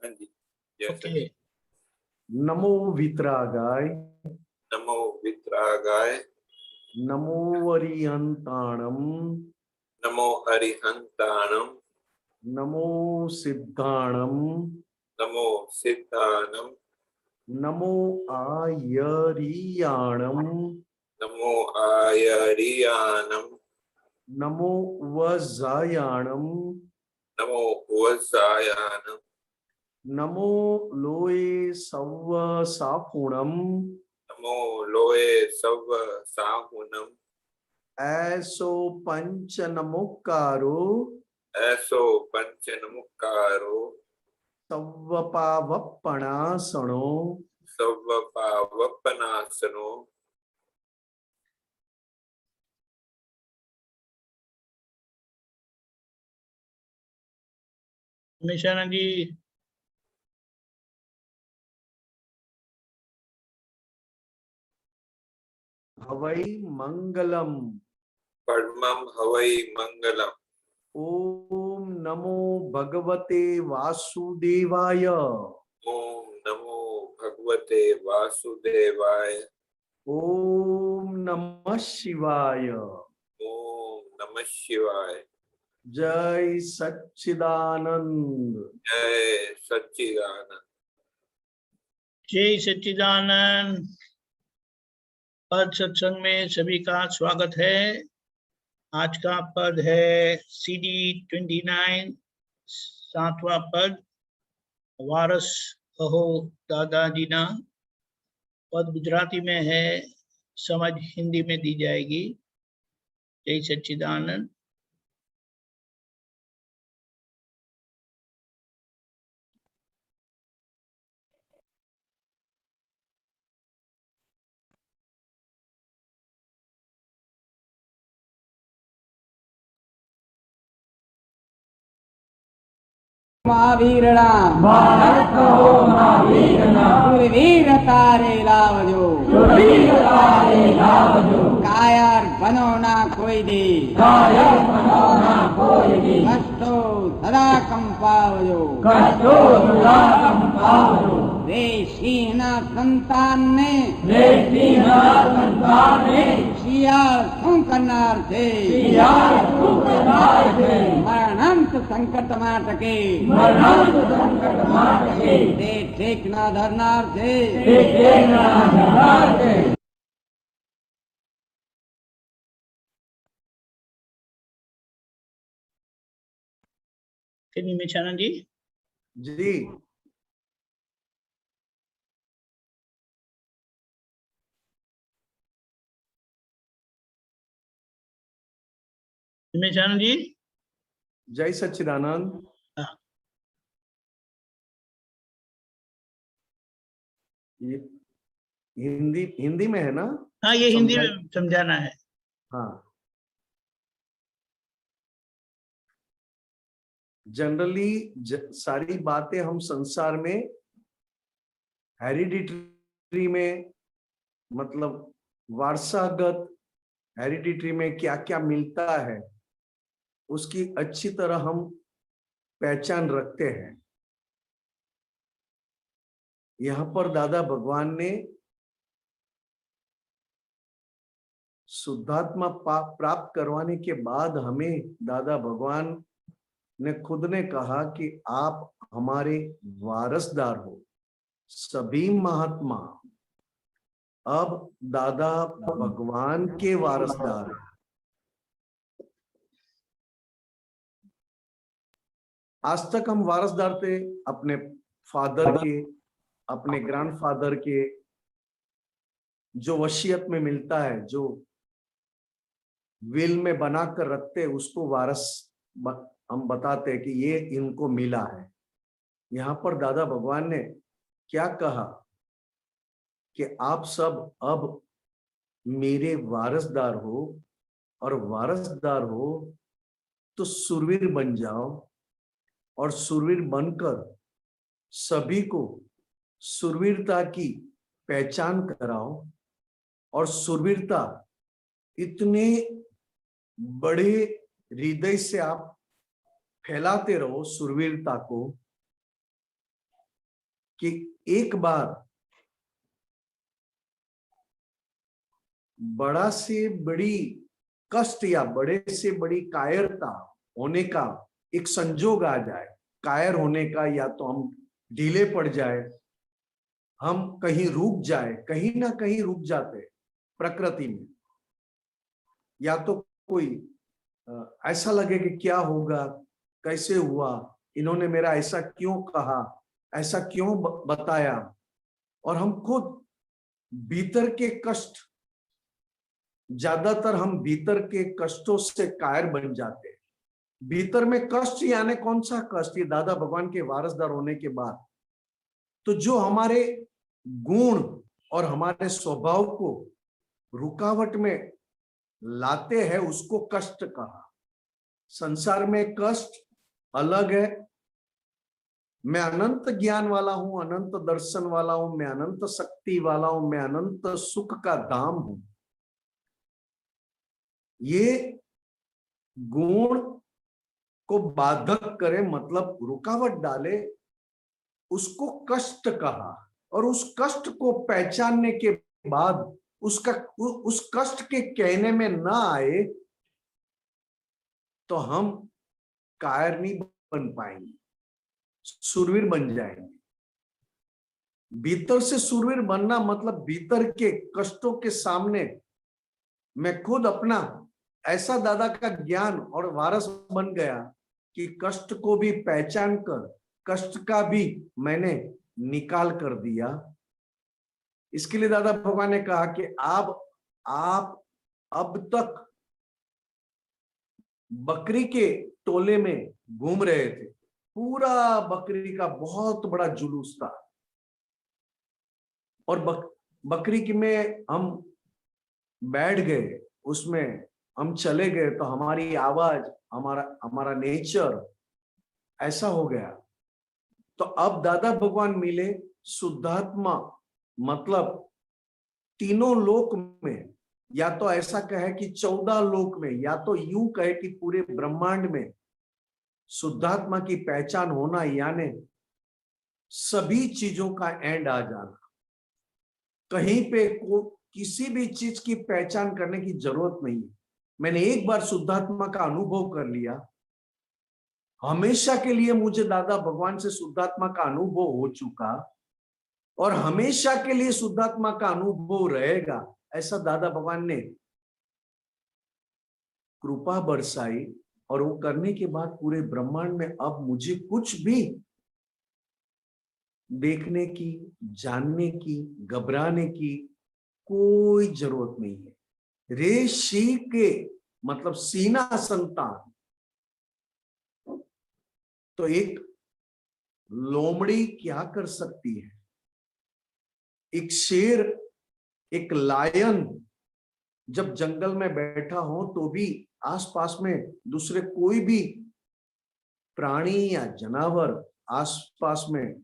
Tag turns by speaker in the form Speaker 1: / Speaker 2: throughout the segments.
Speaker 1: हाँ जी, जय
Speaker 2: ओके।
Speaker 1: सच्चिदानंद।
Speaker 3: नमो वितरागाय,
Speaker 1: नमो वितरागाय,
Speaker 3: नमो अरिहंताणम,
Speaker 1: नमो अरिहंताणम,
Speaker 3: नमो सिद्धाणम,
Speaker 1: नमो सिद्धानम,
Speaker 3: नमो आयरियाणम,
Speaker 1: नमो आयरियानम,
Speaker 3: नमो वजायाणम,
Speaker 1: नमो वत्सायानम,
Speaker 3: नमो लोए सव्व सापुणम,
Speaker 1: नमो लोए सव साहुनम,
Speaker 3: ऐसो पंच नमोकारो,
Speaker 1: ऐसो पंच नमुकारो,
Speaker 3: सव्व पावपणासणो,
Speaker 1: सव पावपनासनो,
Speaker 2: निशानंद जी।
Speaker 3: हवै मंगलम,
Speaker 1: परमं हवै मंगलम,
Speaker 3: ओम नमो भगवते वासुदेवाय,
Speaker 1: ओम नमो भगवते वासुदेवाय,
Speaker 3: ओम नमः शिवाय,
Speaker 1: ओम नमः शिवाय।
Speaker 3: जय सच्चिदानंद।
Speaker 1: जय सच्चिदानंद।
Speaker 2: जय सच्चिदानंद। पद सत्संग में सभी का स्वागत है। आज का पद है CD 29, 7वां पद, वारस अहो दादाजी ना। पद गुजराती में है, समझ हिंदी में दी जाएगी। जय सच्चिदानंद।
Speaker 4: महावीरणा भारत हो महावीरणा, सुरवीर तारे लावजो, सुरवीर तारे लावजो, कायर बनो ना कोई दी, कायर बनो ना कोई दी, कष्टो सदा कंपावजो, कष्टो सदा कंपावजो। वे सिंहना संतान ने, वे सिंहना संतान ने, सियाल શું કરનાર છે, સિયાલ શું કરનાર છે, મરણાંત સંકટમાં ટકે, મરણાંત સંકટમાં ટકે, તે ઠેક ના ધરનાર છે, તે ઠેક ના ધરનાર છે।
Speaker 2: निशानंद जी।
Speaker 3: जी
Speaker 2: निशानंद जी।
Speaker 3: जय सच्चिदानंद।
Speaker 2: हाँ।
Speaker 3: ये हिंदी हिंदी में है ना?
Speaker 2: हाँ, ये हिंदी
Speaker 3: समझाइए।
Speaker 2: में समझाना है।
Speaker 3: हाँ, जनरली सारी बातें हम संसार में हेरिडिटरी में, मतलब वारसागत हेरिडिटरी में क्या क्या मिलता है उसकी अच्छी तरह हम पहचान रखते हैं। यहाँ पर दादा भगवान ने शुद्धात्मा प्राप्त करवाने के बाद हमें दादा भगवान ने खुद ने कहा कि आप हमारे वारसदार हो। सभी महात्मा अब दादा भगवान के वारसदार हैं। आज तक हम वारसदार थे अपने फादर के, अपने ग्रैंडफादर के, जो वसीयत में मिलता है, जो विल में बनाकर रखते हैं, उसको वारस हम बताते हैं कि ये इनको मिला है। यहाँ पर दादा भगवान ने क्या कहा कि आप सब अब मेरे वारसदार हो, और वारसदार हो तो सुरवीर बन जाओ, और सुरवीर बनकर सभी को सुरवीरता की पहचान कराओ, और सुरवीरता इतने बड़े हृदय से आप फैलाते रहो सुरवीरता को कि एक बार बड़ा से बड़ी कष्ट या बड़े से बड़ी कायरता होने का एक संजोग आ जाए, कायर होने का, या तो हम ढीले पड़ जाए, हम कहीं रुक जाए, कहीं ना कहीं रुक जाते प्रकृति में, या तो कोई ऐसा लगे कि क्या होगा, कैसे हुआ, इन्होंने मेरा ऐसा क्यों कहा, ऐसा क्यों बताया, और हम खुद भीतर के कष्ट, ज्यादातर हम भीतर के कष्टों से कायर बन जाते हैं। भीतर में कष्ट यानी कौन सा कष्ट? ये दादा भगवान के वारसदार होने के बाद तो जो हमारे गुण और हमारे स्वभाव को रुकावट में लाते हैं उसको कष्ट कहा। संसार में कष्ट अलग है। मैं अनंत ज्ञान वाला हूं, अनंत दर्शन वाला हूं, मैं अनंत शक्ति वाला हूं, मैं अनंत सुख का धाम हूं। ये गुण को बाधक करे, मतलब रुकावट डाले, उसको कष्ट कहा। और उस कष्ट को पहचानने के बाद उस कष्ट के कहने में ना आए तो हम कायर नहीं बन पाएंगे, शूरवीर बन जाएंगे। भीतर से शूरवीर बनना मतलब भीतर के कष्टों के सामने मैं खुद अपना ऐसा दादा का ज्ञान और वारस बन गया कि कष्ट को भी पहचान कर कष्ट का भी मैंने निकाल कर दिया। इसके लिए दादा भगवान ने कहा कि आप अब तक बकरी के टोले में घूम रहे थे, पूरा बकरी का बहुत बड़ा जुलूस था, और बकरी की में हम बैठ गए, उसमें हम चले गए, तो हमारी आवाज, हमारा नेचर ऐसा हो गया। तो अब दादा भगवान मिले शुद्धात्मा, मतलब तीनों लोक में, या तो ऐसा कहे कि 14 लोक में, या तो यूं कहे कि पूरे ब्रह्मांड में शुद्धात्मा की पहचान होना, यानी सभी चीजों का एंड आ जाना। कहीं पे किसी भी चीज की पहचान करने की जरूरत नहीं है। मैंने एक बार शुद्धात्मा का अनुभव कर लिया, हमेशा के लिए मुझे दादा भगवान से शुद्धात्मा का अनुभव हो चुका, और हमेशा के लिए शुद्धात्मा का अनुभव रहेगा, ऐसा दादा भगवान ने कृपा बरसाई। और वो करने के बाद पूरे ब्रह्मांड में अब मुझे कुछ भी देखने की, जानने की, घबराने की कोई जरूरत नहीं है। ऋषि के मतलब सीना संतान। तो एक लोमड़ी क्या कर सकती है? एक शेर, एक लायन जब जंगल में बैठा हो तो भी आसपास में दूसरे कोई भी प्राणी या जानवर आसपास में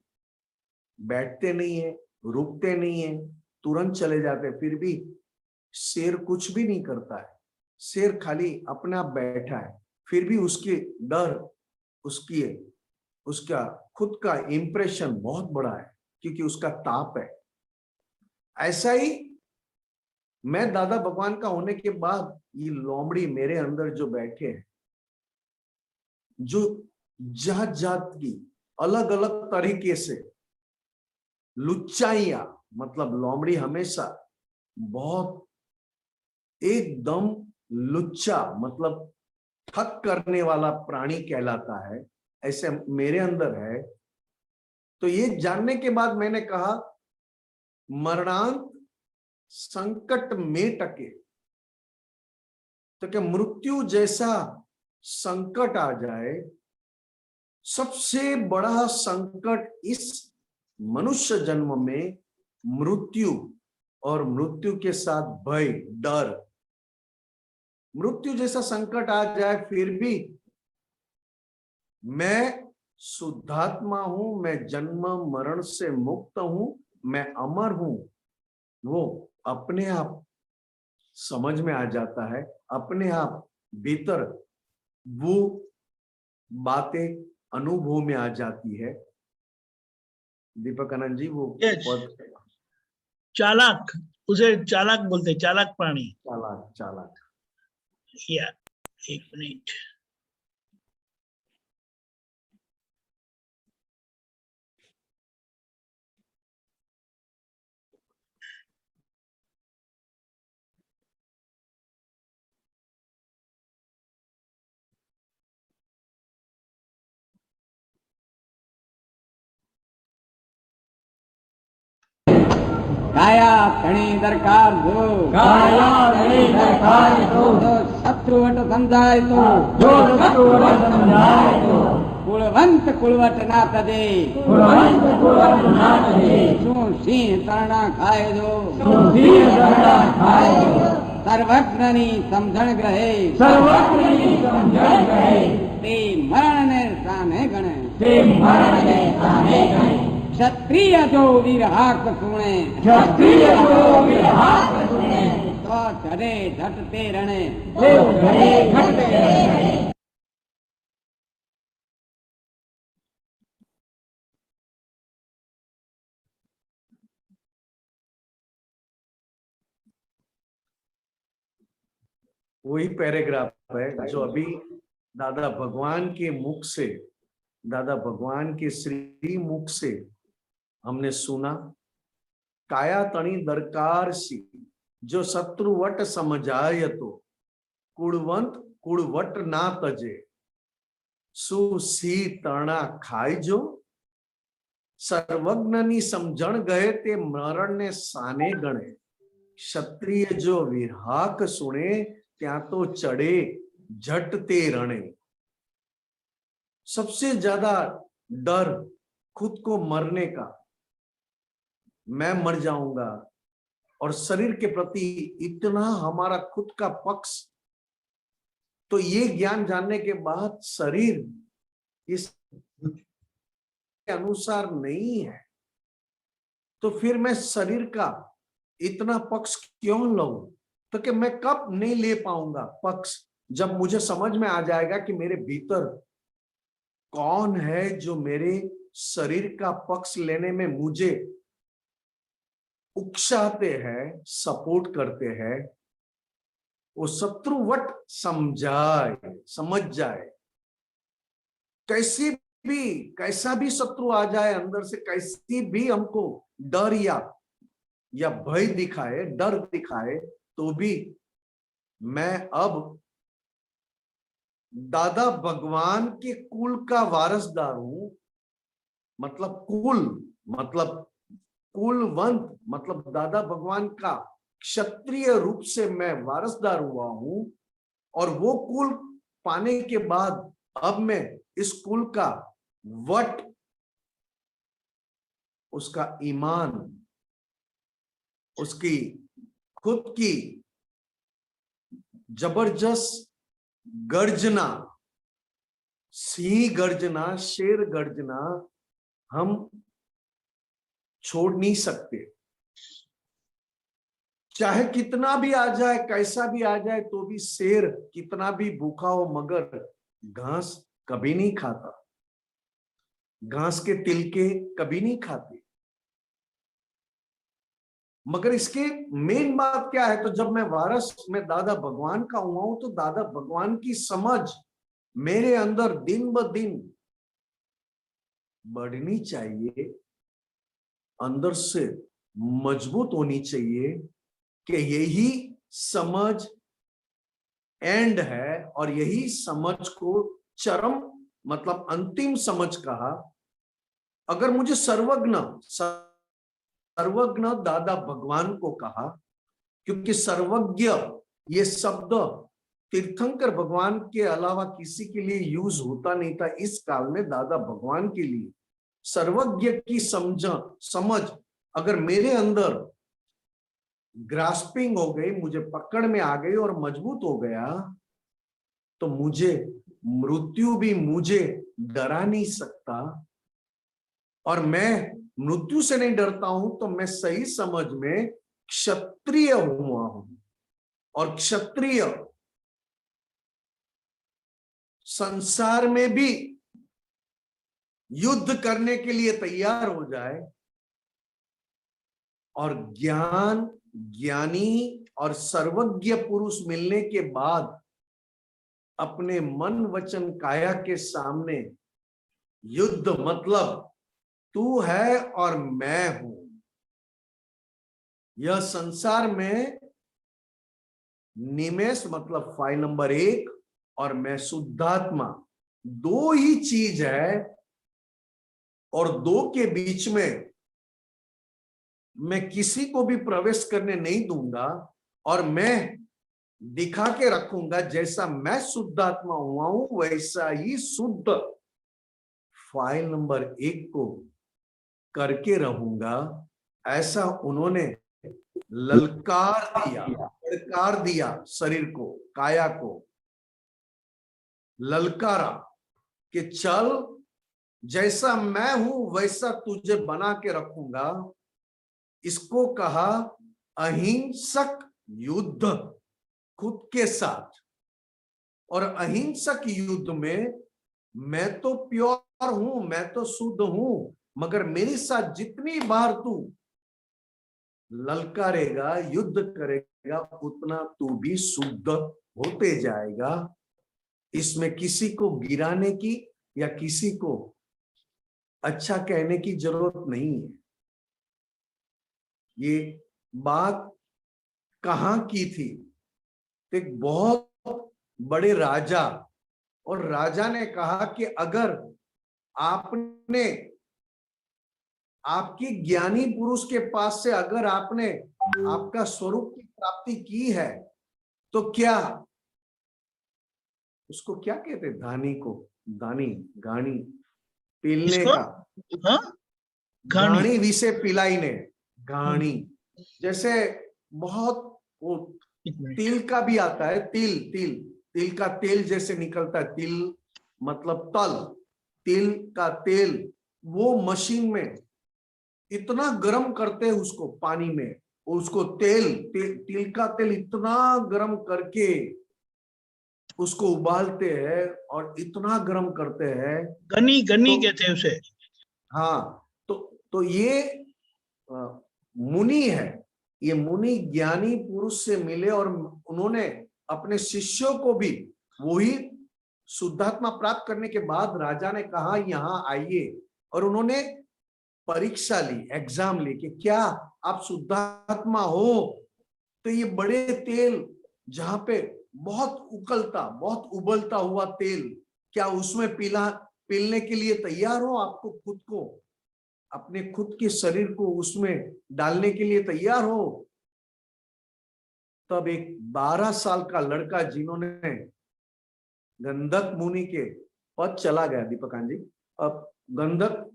Speaker 3: बैठते नहीं है, रुकते नहीं है, तुरंत चले जाते, फिर भी शेर कुछ भी नहीं करता है। शेर खाली अपने आप बैठा है, फिर भी उसके डर, उसका खुद का इंप्रेशन बहुत बड़ा है, क्योंकि उसका ताप है। ऐसा ही मैं दादा भगवान का होने के बाद ये लोमड़ी मेरे अंदर जो बैठे हैं, जो जात जात की अलग अलग तरीके से लुच्चाइयां, मतलब लोमड़ी हमेशा बहुत एकदम लुच्चा, मतलब ठग करने वाला प्राणी कहलाता है, ऐसे मेरे अंदर है। तो ये जानने के बाद मैंने कहा मरणांत संकट में टके, तो क्या मृत्यु जैसा संकट आ जाए, सबसे बड़ा संकट इस मनुष्य जन्म में मृत्यु, और मृत्यु के साथ भय, डर, मृत्यु जैसा संकट आ जाए, फिर भी मैं शुद्धात्मा हूं, मैं जन्म मरण से मुक्त हूं, मैं अमर हूं, वो अपने आप समझ में आ जाता है, अपने आप भीतर वो बातें अनुभव में आ जाती है। दीपक आनंद जी वो
Speaker 2: Yes.
Speaker 3: पद
Speaker 2: चालाक, उसे चालाक बोलते हैं, चालाक प्राणी।
Speaker 3: चालाक चालाक।
Speaker 2: या एक मिनट,
Speaker 4: काया धनी दरकार जो,
Speaker 5: काया धनी दरकार जो,
Speaker 4: जो शत्रुवट समझाए तो,
Speaker 5: जो शत्रुवट समझाए तो,
Speaker 4: कुलवंत कुलवट ना तजे,
Speaker 5: कुलवंत कुलवट ना तजे,
Speaker 4: शू सिंह तरणा खाए जो,
Speaker 5: सिंह तरणा खाए जो,
Speaker 4: सर्वज्ञनी समझण ग्रहे,
Speaker 5: सर्वज्ञनी समझण ग्रहे,
Speaker 4: ते मरण ने साने गणे,
Speaker 5: ते मरण ने साने गणे,
Speaker 4: क्षत्रिय जो वीर हाक सुने,
Speaker 5: क्षत्रिय जो वीर हाक सुने,
Speaker 4: तो झरे झटते रणे,
Speaker 5: तो झरे झटते रणे।
Speaker 3: वही पैराग्राफ है जो अभी दादा भगवान के मुख से, दादा भगवान के श्री मुख से हमने सुना। काया तणी दरकार सी, जो शत्रुवट समझाय तो, कुड़वंत कुड़वट ना तजे, सुसी तरणा खाय जो, सर्वज्ञनी समझण गए ते मरण ने साने गणे, क्षत्रिय जो विरहाक सुने त्या तो चढ़े झटते रणे। सबसे ज्यादा डर खुद को मरने का, मैं मर जाऊंगा, और शरीर के प्रति इतना हमारा खुद का पक्ष, तो ये ज्ञान जानने के बाद शरीर इस अनुसार नहीं है, तो फिर मैं शरीर का इतना पक्ष क्यों लऊं? तो कि मैं कब नहीं ले पाऊंगा पक्ष, जब मुझे समझ में आ जाएगा कि मेरे भीतर कौन है जो मेरे शरीर का पक्ष लेने में मुझे उकसाते हैं, सपोर्ट करते हैं। वो शत्रुवट समझ जाए, कैसा भी शत्रु आ जाए अंदर से, कैसी भी हमको डर या भय दिखाए, डर दिखाए, तो भी मैं अब दादा भगवान के कुल का वारसदार हूं। मतलब कुलवंत, मतलब दादा भगवान का क्षत्रिय रूप से मैं वारसदार हुआ हूं, और वो कुल पाने के बाद अब मैं इस कुल का वट, उसका ईमान, उसकी खुद की जबरदस्त गर्जना, सिंह गर्जना, शेर गर्जना हम छोड़ नहीं सकते। चाहे कितना भी आ जाए, कैसा भी आ जाए, तो भी शेर कितना भी भूखा हो, मगर घास कभी नहीं खाता, घास के तिलके कभी नहीं खाते। मगर इसके मेन बात क्या है? तो जब मैं वारस में दादा भगवान का हुआ हूं, तो दादा भगवान की समझ मेरे अंदर दिन ब दिन बढ़नी चाहिए, अंदर से मजबूत होनी चाहिए कि यही समझ एंड है, और यही समझ को चरम, मतलब अंतिम समझ कहा। अगर मुझे सर्वज्ञ दादा भगवान को कहा, क्योंकि सर्वज्ञ ये शब्द तीर्थंकर भगवान के अलावा किसी के लिए यूज होता नहीं था। इस काल में दादा भगवान के लिए सर्वज्ञ की समझ अगर मेरे अंदर ग्रास्पिंग हो गई, मुझे पकड़ में आ गई और मजबूत हो गया, तो मुझे मृत्यु भी मुझे डरा नहीं सकता। और मैं मृत्यु से नहीं डरता हूं, तो मैं सही समझ में क्षत्रिय हुआ हूं, और क्षत्रिय संसार में भी युद्ध करने के लिए तैयार हो जाए और ज्ञान, ज्ञानी और सर्वज्ञ पुरुष मिलने के बाद अपने मन वचन काया के सामने युद्ध मतलब तू है और मैं हूं, यह संसार में निमेष मतलब फाइल नंबर 1 और मैं शुद्धात्मा, दो ही चीज है और दो के बीच में मैं किसी को भी प्रवेश करने नहीं दूंगा और मैं दिखा के रखूंगा जैसा मैं शुद्धात्मा हुआ हूं वैसा ही शुद्ध फाइल नंबर 1 को करके रहूंगा। ऐसा उन्होंने ललकार दिया शरीर को, काया को ललकारा कि चल जैसा मैं हूं वैसा तुझे बना के रखूंगा। इसको कहा अहिंसक युद्ध खुद के साथ। और अहिंसक युद्ध में मैं तो प्योर हूं, मैं तो शुद्ध हूं, मगर मेरे साथ जितनी बार तू ललकारेगा, युद्ध करेगा, उतना तू भी शुद्ध होते जाएगा। इसमें किसी को गिराने की या किसी को अच्छा कहने की जरूरत नहीं है। ये बात कहां की थी? एक बहुत बड़े राजा, और राजा ने कहा कि अगर आपने आपकी ज्ञानी पुरुष के पास से अगर आपने आपका स्वरूप की प्राप्ति की है तो क्या उसको क्या कहते हैं? दानी को, दानी गानी पीलने
Speaker 2: इसको?
Speaker 3: का,
Speaker 2: हाँ,
Speaker 3: गानी विषय पिलाई ने, गानी जैसे बहुत वो
Speaker 2: एक मिनट।
Speaker 3: तिल का भी आता है, तिल तिल तिल का तेल जैसे निकलता है, तिल मतलब तल, तिल का तेल वो मशीन में इतना गर्म करते हैं उसको पानी में, उसको तिल का तेल इतना गर्म करके उसको उबालते हैं और इतना गर्म करते हैं।
Speaker 2: गनी गनी
Speaker 3: तो
Speaker 2: कहते हैं उसे।
Speaker 3: हाँ, तो ये मुनि है, ये मुनि ज्ञानी पुरुष से मिले और उन्होंने अपने शिष्यों को भी वही शुद्धात्मा प्राप्त करने के बाद राजा ने कहा यहाँ आइए, और उन्होंने परीक्षा ली, एग्जाम ली कि क्या आप शुद्धात्मा हो? तो ये बड़े तेल जहां पे बहुत बहुत उबलता हुआ तेल, क्या उसमें पीलने के लिए तैयार हो? आपको खुद को, अपने खुद के शरीर को उसमें डालने के लिए तैयार हो? तब एक 12 साल का लड़का जिन्होंने गंधक मुनि के पद चला गया, दीपकान जी, अब गंधक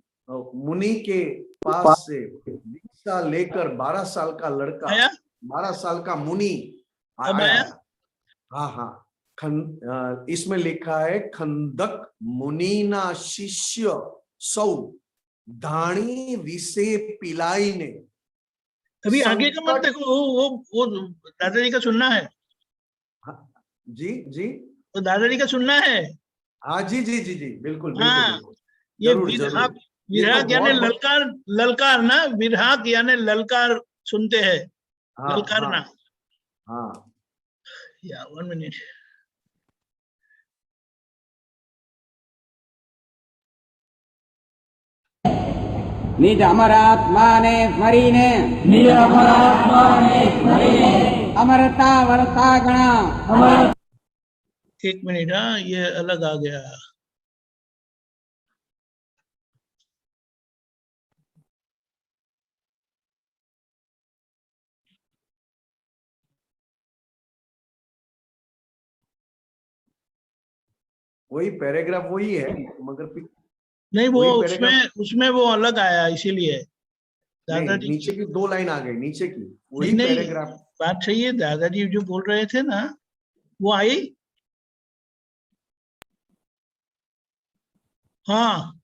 Speaker 3: मुनि के पास से दीक्षा लेकर 12 साल का लड़का,
Speaker 2: आया?
Speaker 3: 12 साल का मुनि
Speaker 2: अब आया?
Speaker 3: हाँ हाँ, इसमें लिखा है खंदक मुनीना शिष्य सौ धाणी विषे पिलाई ने।
Speaker 2: अभी आगे का मत देखो, वो दादाजी का सुनना है।
Speaker 3: जी जी,
Speaker 2: तो दादाजी का सुनना है।
Speaker 3: हाँ जी जी जी जी, बिल्कुल बिल्कुल
Speaker 2: हाँ,
Speaker 3: बिल्कुल,
Speaker 2: ये
Speaker 3: जरूर
Speaker 2: विरहाक,
Speaker 3: जरूर।
Speaker 2: विरहाक यानी ललकार, ललकार ना, विरहाक यानी ललकार सुनते हैं,
Speaker 3: हाँ
Speaker 2: ललकारना।
Speaker 3: हाँ हाँ,
Speaker 2: या 1 मिनट।
Speaker 4: निज अमरात्मा ने स्मरीने,
Speaker 5: निज अमरात्मा ने स्मरीने,
Speaker 4: अमरता वर्षा गणा,
Speaker 5: अमर
Speaker 2: 1 मिनट, हाँ ये अलग आ गया।
Speaker 3: वही पैराग्राफ वही है, मगर
Speaker 2: नहीं, वो
Speaker 3: वही पैराग्राफ
Speaker 2: उसमें वो अलग आया, इसीलिए
Speaker 3: नहीं,
Speaker 2: दादाजी।
Speaker 3: नीचे की 2 लाइन आ गई, नीचे की वही
Speaker 2: नहीं,
Speaker 3: पैराग्राफ।
Speaker 2: बात सही है, दादाजी जो बोल रहे थे ना वो आई। हाँ,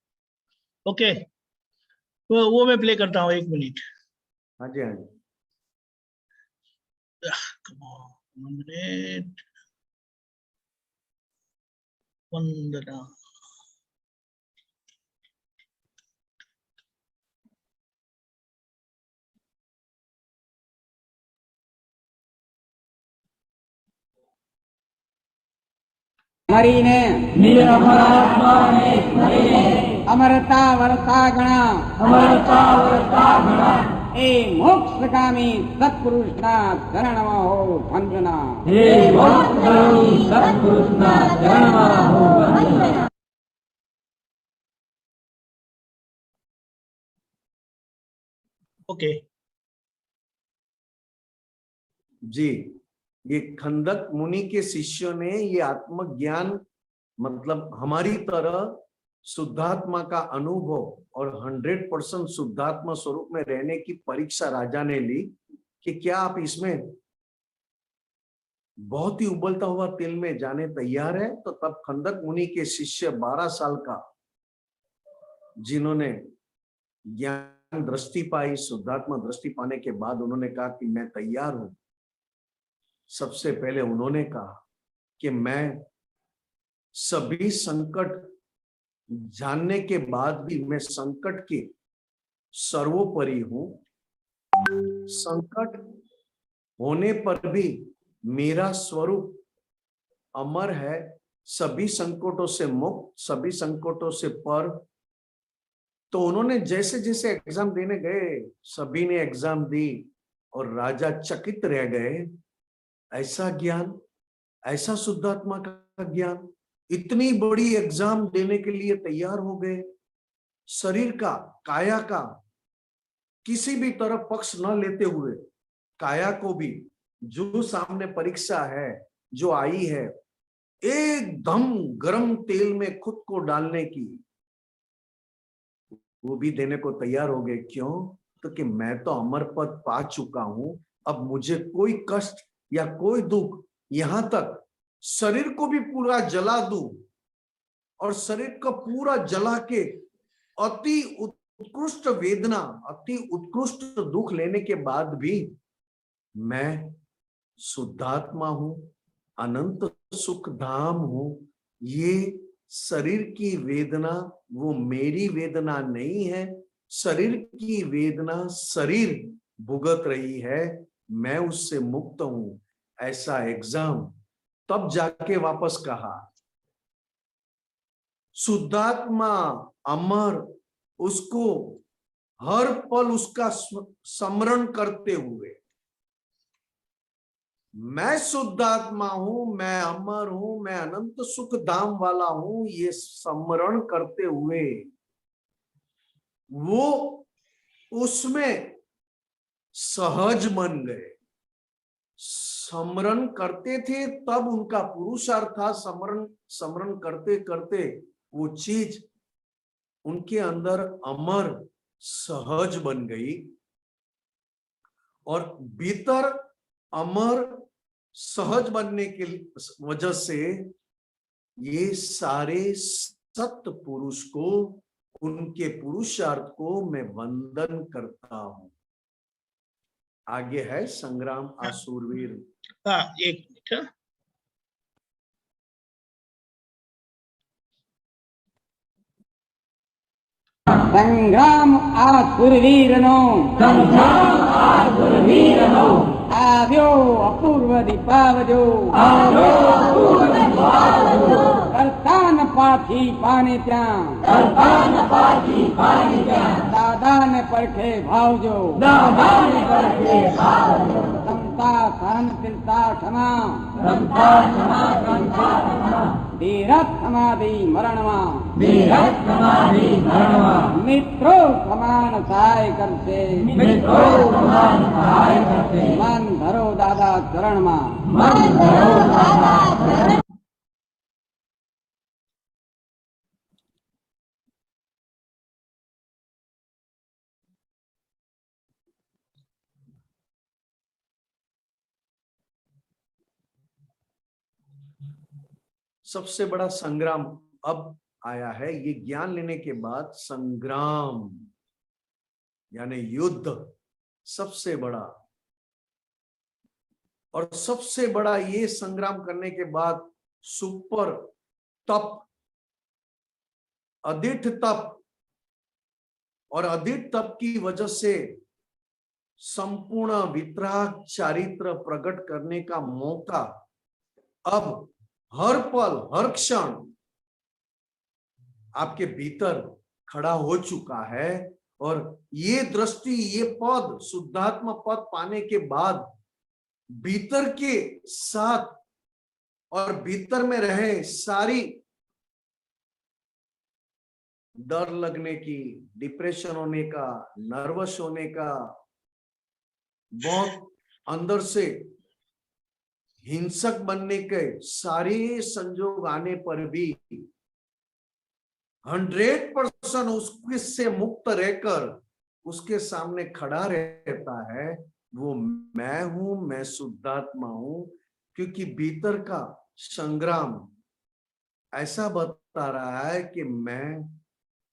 Speaker 2: ओके, वो मैं प्ले करता हूँ, 1 मिनट।
Speaker 3: हाँ जी हाँ जी,
Speaker 2: Come on, 1 minute. वंदना।
Speaker 4: मरीने
Speaker 5: निरपरात्मा ने स्मरीने
Speaker 4: अमरता वर्ता गणा
Speaker 5: अमरता वर्ता गणा
Speaker 4: ए मोक्षगामी सत्पुरुषना चरणमा हो वंदना
Speaker 5: हे मोक्षगामी सत्पुरुषना चरणमा हो वंदना।
Speaker 2: ओके
Speaker 3: जी, ये खंदक मुनि के शिष्यों ने ये आत्मज्ञान मतलब हमारी तरह शुद्धात्मा का अनुभव और 100% शुद्धात्मा स्वरूप में रहने की परीक्षा राजा ने ली कि क्या आप इसमें बहुत ही उबलता हुआ तेल में जाने तैयार है। तो तब खंदक मुनि के शिष्य 12 साल का जिन्होंने ज्ञान दृष्टि पाई, शुद्धात्मा दृष्टि पाने के बाद उन्होंने कहा कि मैं तैयार हूं। सबसे पहले उन्होंने कहा कि मैं सभी संकट जानने के बाद भी मैं संकट के सर्वोपरि हूं। संकट होने पर भी मेरा स्वरूप अमर है, सभी संकटों से मुक्त, सभी संकटों से पर। तो उन्होंने जैसे जैसे एग्जाम देने गए, सभी ने एग्जाम दी और राजा चकित रह गए। ऐसा ज्ञान, ऐसा शुद्धात्मा का ज्ञान, इतनी बड़ी एग्जाम देने के लिए तैयार हो गए। शरीर का, काया का किसी भी तरफ पक्ष न लेते हुए, काया को भी जो सामने परीक्षा है जो आई है, एकदम गरम तेल में खुद को डालने की, वो भी देने को तैयार हो गए। क्यों? तो कि मैं तो अमर पद पा चुका हूं, अब मुझे कोई कष्ट या कोई दुख, यहां तक शरीर को भी पूरा जला दूं और शरीर को पूरा जला के अति उत्कृष्ट वेदना, अति उत्कृष्ट दुख लेने के बाद भी मैं शुद्धात्मा हूं, अनंत सुख धाम हूं। ये शरीर की वेदना वो मेरी वेदना नहीं है, शरीर की वेदना शरीर भुगत रही है, मैं उससे मुक्त हूं। ऐसा एग्जाम तब जाके वापस कहा। शुद्धात्मा अमर, उसको हर पल उसका स्मरण करते हुए, मैं शुद्धात्मा हूं, मैं अमर हूं, मैं अनंत सुख धाम वाला हूं, ये स्मरण करते हुए वो उसमें सहज बन गए। स्मरण करते थे तब उनका पुरुषार्थ था, स्मरण करते करते वो चीज उनके अंदर अमर सहज बन गई और भीतर अमर सहज बनने के वजह से ये सारे सत्य पुरुष को, उनके पुरुषार्थ को मैं वंदन करता हूं। आगे है संग्राम आसुरवीर।
Speaker 2: हाँ, एक मिनट।
Speaker 4: संग्राम आसुरवीरनो
Speaker 5: संग्राम आसुरवीरनो
Speaker 4: આવ્યો અપૂર્વ દીપાવજો
Speaker 5: આવ્યો અપૂર્વ દીપાવજો
Speaker 4: કરતાન પાછી પાને ત્યાં
Speaker 5: કરતાન પાછી પાને ત્યાં
Speaker 4: દાદાને પડખે ભાવજો
Speaker 5: દાદાને પડખે ભાવજો
Speaker 4: સમતા સહનશીલતા ક્ષમા
Speaker 5: સમતા ક્ષમા સમતા ક્ષમા
Speaker 4: ધીરજ સમાધિ મરણમાં
Speaker 5: ધીરજ સમાધિ મરણમાં
Speaker 4: મિત્રો સમાન સહાય કરશે
Speaker 5: મિત્રો સમાન સહાય કરશે
Speaker 4: મન ધરો દાદા ચરણમાં
Speaker 5: મન ધરો દાદા ચરણ
Speaker 3: सबसे बड़ा संग्राम अब आया है। ये ज्ञान लेने के बाद संग्राम यानी युद्ध सबसे बड़ा, और सबसे बड़ा ये संग्राम करने के बाद सुपर तप, अदिठ तप, और अदिठ तप की वजह से संपूर्ण वितराग चारित्र प्रकट करने का मौका अब हर पल हर क्षण आपके भीतर खड़ा हो चुका है। और ये दृष्टि, ये पद, शुद्धात्मा पद पाने के बाद भीतर के साथ और भीतर में रहे सारी डर लगने की, डिप्रेशन होने का, नर्वस होने का, बहुत अंदर से हिंसक बनने के सारे संजोग आने पर भी 100% उससे मुक्त रहकर उसके सामने खड़ा रहता है। वो मैं हूं, मैं शुद्धात्मा हूं, क्योंकि भीतर का संग्राम ऐसा बता रहा है कि मैं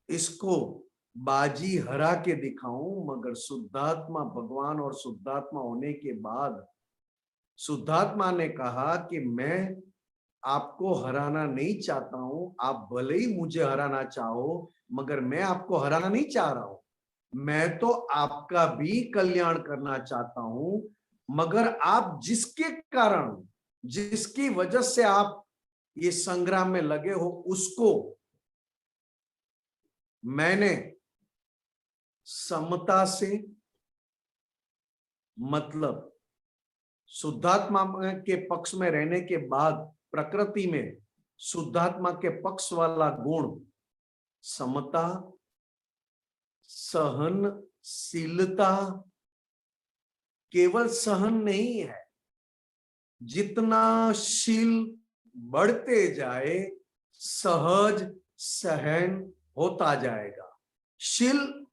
Speaker 3: इसको बाजी हरा के दिखाऊं। मगर शुद्धात्मा भगवान और शुद्धात्मा होने के बाद शुद्धात्मा ने कहा कि मैं आपको हराना नहीं चाहता हूं। आप भले ही मुझे हराना चाहो, मगर मैं आपको हराना नहीं चाह रहा हूं। मैं तो आपका भी कल्याण करना चाहता हूं। मगर आप जिसके कारण, जिसकी वजह से आप ये संग्राम में लगे हो, उसको मैंने समता से, मतलब शुद्धात्मा के पक्ष में रहने के बाद प्रकृति में शुद्धात्मा के पक्ष वाला गुण समता, सहनशीलता, केवल सहन नहीं है, जितना शील बढ़ते जाए सहज सहन होता जाएगा। शील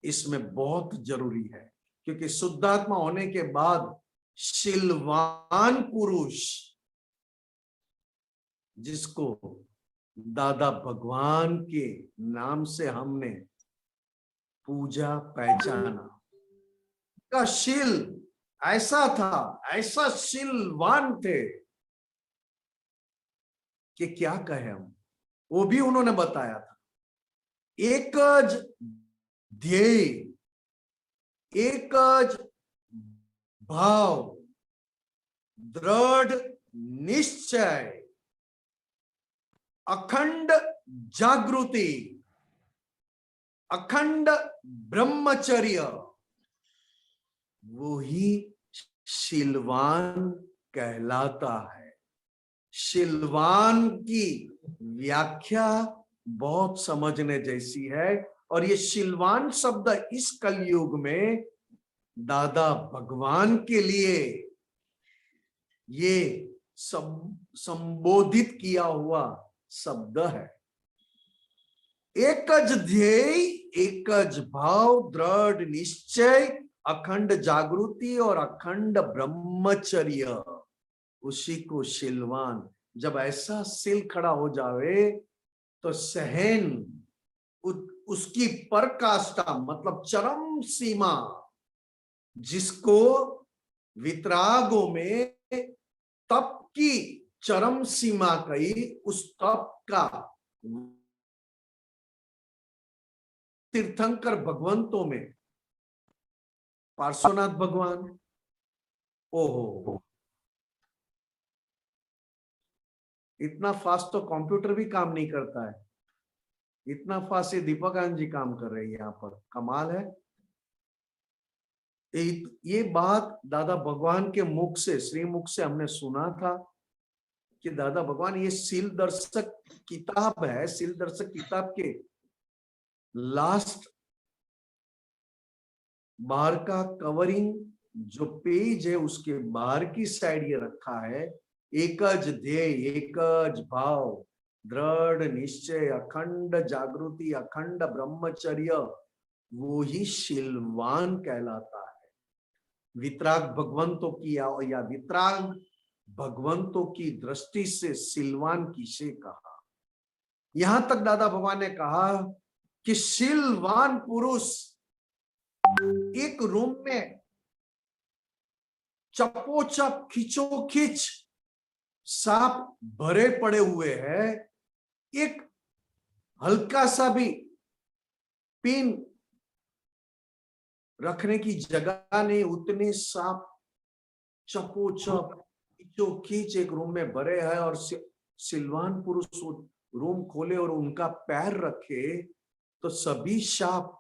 Speaker 3: इसमें बहुत जरूरी है, क्योंकि शुद्धात्मा होने के बाद शीलवान पुरुष, जिसको दादा भगवान के नाम से हमने पूजा पहचाना, का शील ऐसा था, ऐसा शीलवान थे कि क्या कहें हम। वो भी उन्होंने बताया था। एकज ध्येय, एकज भाव, दृढ़ निश्चय, अखंड जागृति, अखंड ब्रह्मचर्य, वो ही शीलवान कहलाता है। शीलवान की व्याख्या बहुत समझने जैसी है। और ये शीलवान शब्द इस कलयुग में दादा भगवान के लिए ये संबोधित किया हुआ शब्द है। एकज ध्येय, एकज भाव, दृढ़ निश्चय, अखंड जागृति और अखंड ब्रह्मचर्य, उसी को शीलवान। जब ऐसा शील खड़ा हो जावे तो सहन, उसकी पराकाष्ठा, मतलब चरम सीमा, जिसको वितरागों में तप की चरम सीमा कही, उस तप का तीर्थंकर भगवंतों में पार्श्वनाथ भगवान, ओहो, इतना फास्ट तो कंप्यूटर भी काम नहीं करता है। इतना फास्ट ये दीपक आनंद जी काम कर रहे हैं यहाँ पर, कमाल है। ये बात दादा भगवान के मुख से, श्री मुख से हमने सुना था कि दादा भगवान, ये शील दर्शक किताब है, शील दर्शक किताब के लास्ट बाहर का कवरिंग जो पेज है, उसके बाहर की साइड ये रखा है, एकज ध्येय, एकज भाव, दृढ़ निश्चय, अखंड जागृति, अखंड ब्रह्मचर्य, वो ही शीलवान कहलाता है। वितराग भगवंतों की या वितराग भगवंतों की दृष्टि से शीलवान किसे कहा। यहां तक दादा भगवान ने कहा कि शीलवान पुरुष एक रूम में चपोचप खिंचोखिंच सांप भरे पड़े हुए हैं, एक हल्का सा भी पिन रखने की जगह नहीं, उतने सांप चपोचप खींच एक रूम में भरे है और सिलवान पुरुष रूम खोले और उनका पैर रखे तो सभी सांप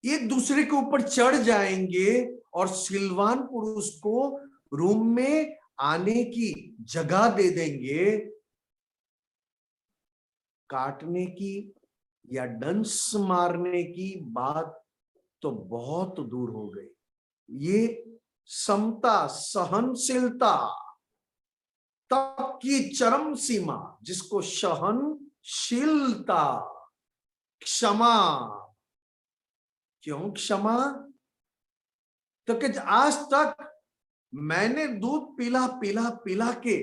Speaker 3: एक दूसरे के ऊपर चढ़ जाएंगे और सिलवान पुरुष को रूम में आने की जगह दे देंगे। काटने की या डंस मारने की बात तो बहुत दूर हो गई। ये समता, सहनशीलता तप की चरम सीमा, जिसको सहनशीलता, क्षमा। क्यों क्षमा? तो कि आज तक मैंने दूध पिला पिला पिला के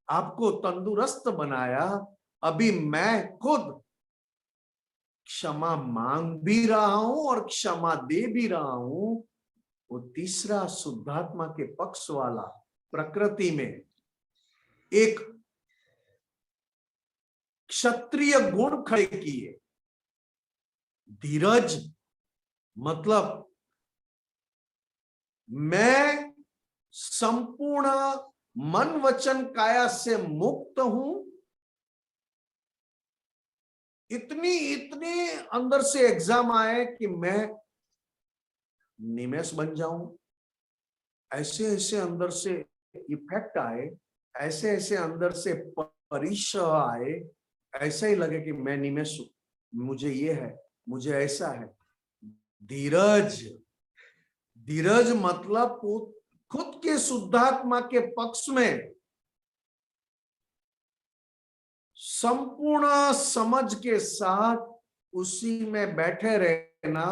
Speaker 3: आपको तंदुरुस्त बनाया, अभी मैं खुद क्षमा मांग भी रहा हूं और क्षमा दे भी रहा हूं। वो तीसरा शुद्धात्मा के पक्ष वाला प्रकृति में एक क्षत्रिय गुण खड़े किए। धीरज मतलब मैं संपूर्ण मन वचन काया से मुक्त हूं। इतनी अंदर से एग्जाम आए कि मैं निमेश बन जाऊं, ऐसे ऐसे अंदर से इफेक्ट आए, ऐसे ऐसे अंदर से परिचय आए, ऐसा ही लगे कि मैं निमेश हूं, मुझे ये है, मुझे ऐसा है। धीरज, धीरज मतलब खुद के शुद्धात्मा के पक्ष में संपूर्ण समझ के साथ उसी में बैठे रहना।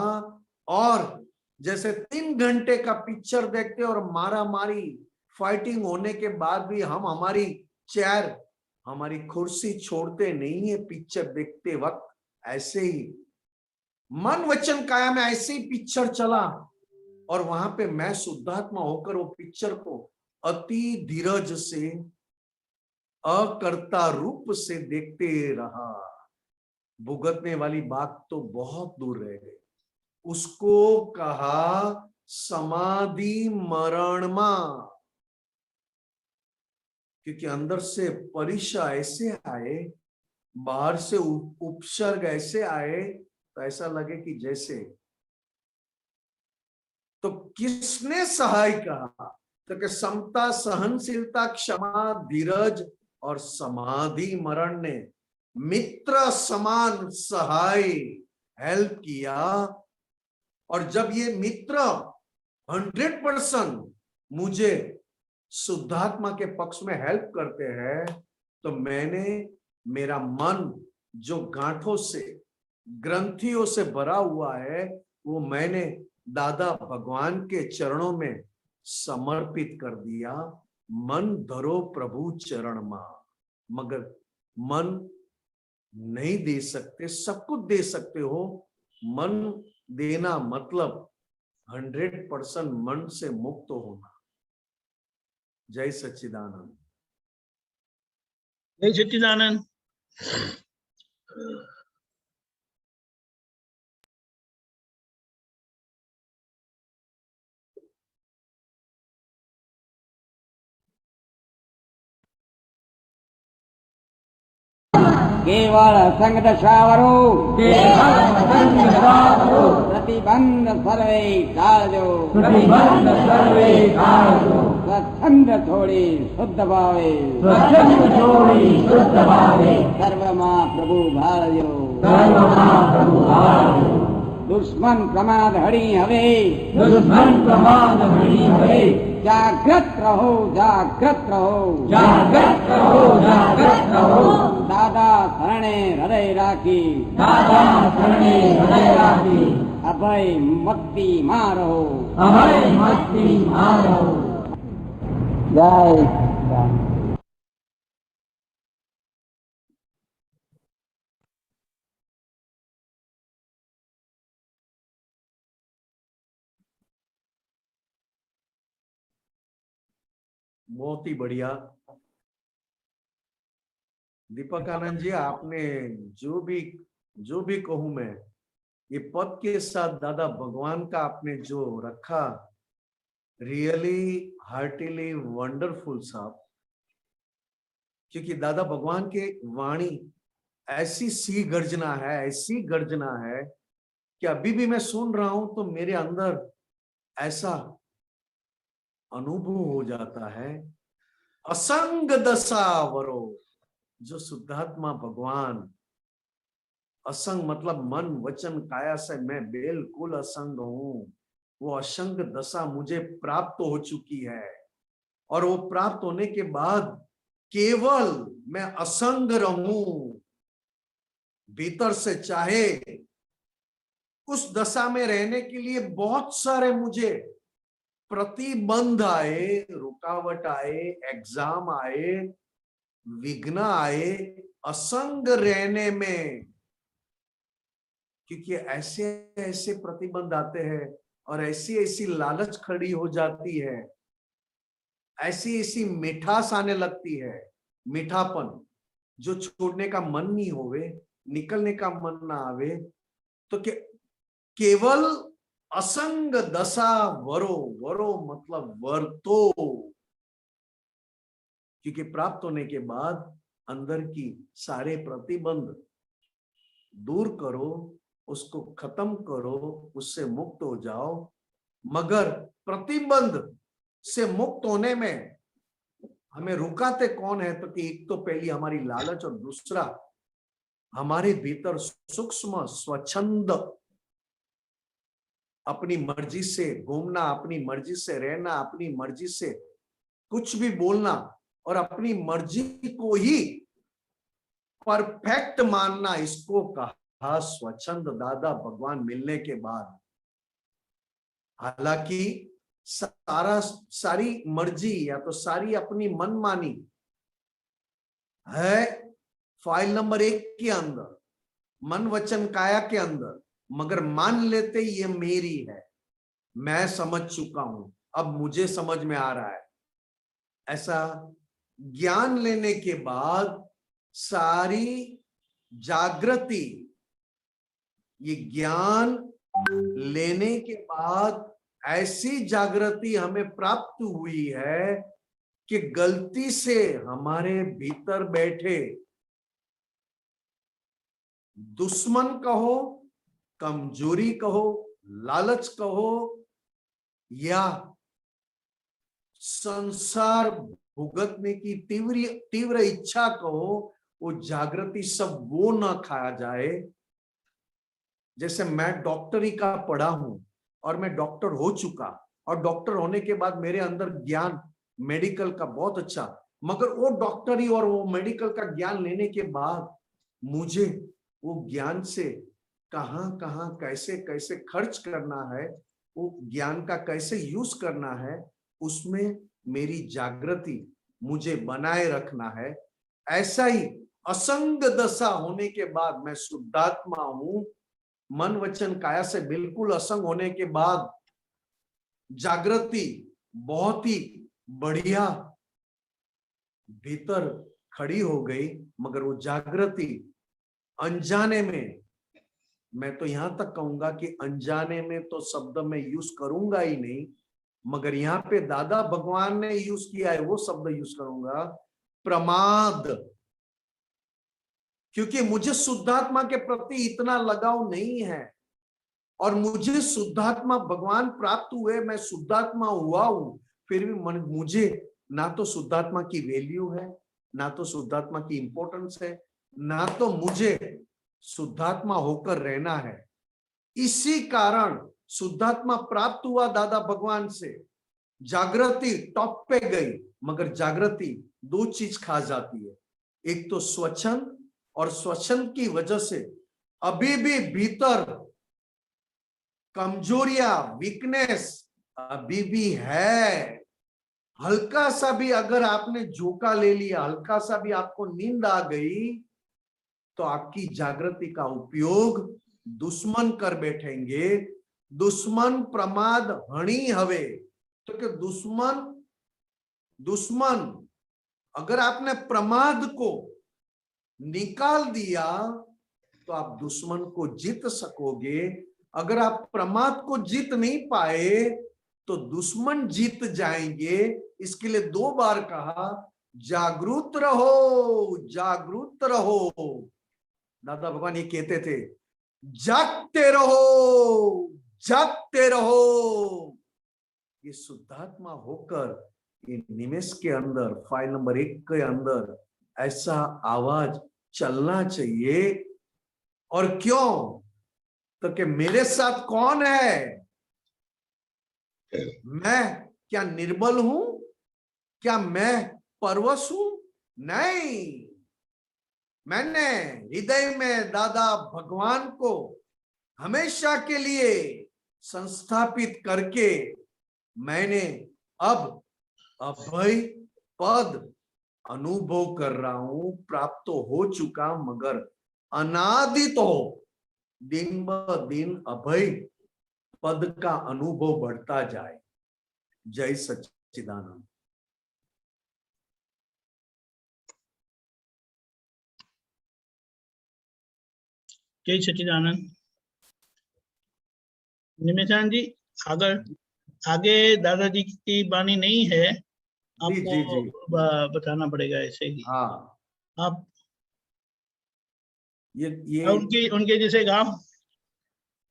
Speaker 3: और जैसे 3 घंटे का पिक्चर देखते और मारा मारी फाइटिंग होने के बाद भी हम हमारी चेयर, हमारी कुर्सी छोड़ते नहीं है पिक्चर देखते वक्त। ऐसे ही मन वचन काया में ऐसे ही पिक्चर चला और वहां पे मैं शुद्धात्मा होकर वो पिक्चर को अति धीरज से, अकर्ता रूप से देखते रहा। भुगतने वाली बात तो बहुत दूर रह गई। उसको कहा समाधि मरणमा, क्योंकि अंदर से परिचय ऐसे आए, बाहर से उपसर्ग ऐसे आए, तो ऐसा लगे कि जैसे। तो किसने सहाय कहा? तो कि समता, सहनशीलता, क्षमा, धीरज और समाधि मरण ने मित्र समान सहाय हेल्प किया। और जब ये मित्र 100% मुझे शुद्धात्मा के पक्ष में हेल्प करते हैं, तो मैंने मेरा मन जो गांठों से, ग्रंथियों से भरा हुआ है, वो मैंने दादा भगवान के चरणों में समर्पित कर दिया। मन धरो प्रभु चरण मा। मगर मन नहीं दे सकते, सब कुछ दे सकते हो। मन देना मतलब 100% मन से मुक्त होना। जय सच्चिदानंद।
Speaker 2: जय सच्चिदानंद।
Speaker 4: केवल संग दशावरो, प्रतिबंध सर्वे काजो, स्वच्छंद थोड़ी शुद्ध भावे, सर्वमा प्रभु भारजो। दुश्मन प्रमाद हरि हवे, जागृत रहो, जागृत रहो, दादा शरणे हृदय राखी, अभय मक्ति मारो, जय।
Speaker 3: बहुत ही बढ़िया दीपक आनंद जी, आपने जो भी कहूं मैं, ये पद के साथ दादा भगवान का आपने जो रखा, रियली हार्टिली वंडरफुल साहब, क्योंकि दादा भगवान के वाणी ऐसी सी गर्जना है, ऐसी गर्जना है कि अभी भी मैं सुन रहा हूं तो मेरे अंदर ऐसा अनुभव हो जाता है। असंग दशा वरो, जो शुद्धात्मा भगवान, असंग मतलब मन वचन काया से मैं बिल्कुल असंग हूं, वो असंग दशा मुझे प्राप्त हो चुकी है। और वो प्राप्त होने के बाद केवल मैं असंग रहूं, भीतर से चाहे उस दशा में रहने के लिए बहुत सारे मुझे प्रतिबंध आए, रुकावट आए, एग्जाम आए, विघ्न आए असंग रहने में, क्योंकि ऐसे ऐसे प्रतिबंध आते हैं और ऐसी ऐसी लालच खड़ी हो जाती है, ऐसी ऐसी मिठास आने लगती है, मीठापन जो छोड़ने का मन नहीं होवे, निकलने का मन ना आवे, तो केवल असंग दशा वरो, वरो मतलब वर्तो, क्योंकि प्राप्त होने के बाद अंदर की सारे प्रतिबंध दूर करो, उसको खत्म करो, उससे मुक्त हो जाओ। मगर प्रतिबंध से मुक्त होने में हमें रुकाते कौन है? तो कि एक तो पहली हमारी लालच और दूसरा हमारे भीतर सूक्ष्म स्वच्छंद, अपनी मर्जी से घूमना, अपनी मर्जी से रहना, अपनी मर्जी से कुछ भी बोलना और अपनी मर्जी को ही परफेक्ट मानना, इसको कहा स्वच्छंद दादा भगवान मिलने के बाद। हालांकि सारी मर्जी या तो सारी अपनी मनमानी है फाइल नंबर 1 के अंदर, मन वचन काया के अंदर, मगर मान लेते ये मेरी है, मैं समझ चुका हूं, अब मुझे समझ में आ रहा है। ऐसा ज्ञान लेने के बाद सारी जागृति, ये ज्ञान लेने के बाद ऐसी जागृति हमें प्राप्त हुई है कि गलती से हमारे भीतर बैठे दुश्मन कहो, कमजोरी कहो, लालच कहो या संसार भुगतने की तीव्र इच्छा कहो, वो जागृति सब वो ना खाया जाए। जैसे मैं डॉक्टरी का पढ़ा हूं और मैं डॉक्टर हो चुका, और डॉक्टर होने के बाद मेरे अंदर ज्ञान मेडिकल का बहुत अच्छा, मगर वो डॉक्टरी और वो मेडिकल का ज्ञान लेने के बाद मुझे वो ज्ञान से कहां कहां कैसे कैसे खर्च करना है, वो ज्ञान का कैसे यूज करना है, उसमें मेरी जागृति मुझे बनाए रखना है। ऐसा ही असंग दशा होने के बाद मैं शुद्धात्मा हूं, मन वचन काया से बिल्कुल असंग होने के बाद जागृति बहुत ही बढ़िया भीतर खड़ी हो गई। मगर वो जागृति अनजाने में, मैं तो यहां तक कहूंगा कि अनजाने में तो शब्द मैं यूज करूंगा ही नहीं, मगर यहाँ पे दादा भगवान ने यूज किया है वो शब्द यूज करूंगा, प्रमाद। क्योंकि मुझे शुद्धात्मा के प्रति इतना लगाव नहीं है और मुझे शुद्धात्मा भगवान प्राप्त हुए, मैं शुद्धात्मा हुआ हूं, फिर भी मुझे ना तो शुद्धात्मा की वैल्यू है, ना तो शुद्धात्मा की इंपॉर्टेंस है, ना तो मुझे शुद्धात्मा होकर रहना है। इसी कारण शुद्धात्मा प्राप्त हुआ दादा भगवान से, जागृति टॉप पे गई, मगर जागृति दो चीज खा जाती है, एक तो स्वच्छंद, और स्वच्छंद की वजह से अभी भी भीतर कमजोरियां, वीकनेस अभी भी है। हल्का सा भी अगर आपने झोंका ले लिया, हल्का सा भी आपको नींद आ गई, तो आपकी जागृति का उपयोग दुश्मन कर बैठेंगे। दुश्मन प्रमाद हणी हवे, तो कि दुश्मन अगर आपने प्रमाद को निकाल दिया तो आप दुश्मन को जीत सकोगे। अगर आप प्रमाद को जीत नहीं पाए तो दुश्मन जीत जाएंगे। इसके लिए 2 बार कहा जागरूक रहो, जागरूक रहो। दादा भगवान ये कहते थे जागते रहो, जागते रहो। ये शुद्धात्मा होकर ये निमेष के अंदर फाइल नंबर 1 के अंदर ऐसा आवाज चलना चाहिए। और क्यों? तो कि मेरे साथ कौन है? मैं क्या निर्बल हूं? क्या मैं परवश हूं? नहीं, मैंने हृदय में दादा भगवान को हमेशा के लिए संस्थापित करके मैंने अब अभय पद अनुभव कर रहा हूं। प्राप्त तो हो चुका मगर अनादि तो दिन ब दिन अभय पद का अनुभव बढ़ता जाए। जय सच्चिदानंद।
Speaker 2: जय सच्चिदानंद। निमेशान जी अगर आगे दादाजी की वाणी नहीं है आपको
Speaker 3: जी जी
Speaker 2: बताना पड़ेगा ऐसे ही।
Speaker 3: हाँ
Speaker 2: आप
Speaker 3: ये
Speaker 2: उनके जैसे गाओ।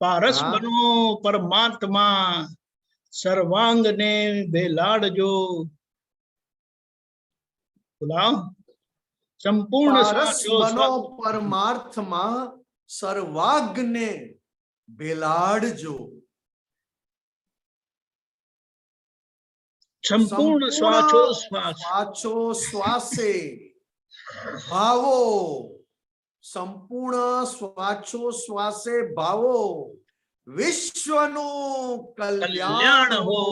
Speaker 2: पारस
Speaker 3: हाँ।
Speaker 2: बनो परमात्मा सर्वांग ने बेलाड़ जो। बुलाओ संपूर्ण
Speaker 3: पारस बनो परमात्मा सर्वाग्न बेलाड़ जो।
Speaker 2: संपूर्ण
Speaker 3: स्वाचो श्वासे भावो, संपूर्ण स्वाचो श्वासे भावो विश्वनु कल्याण हो।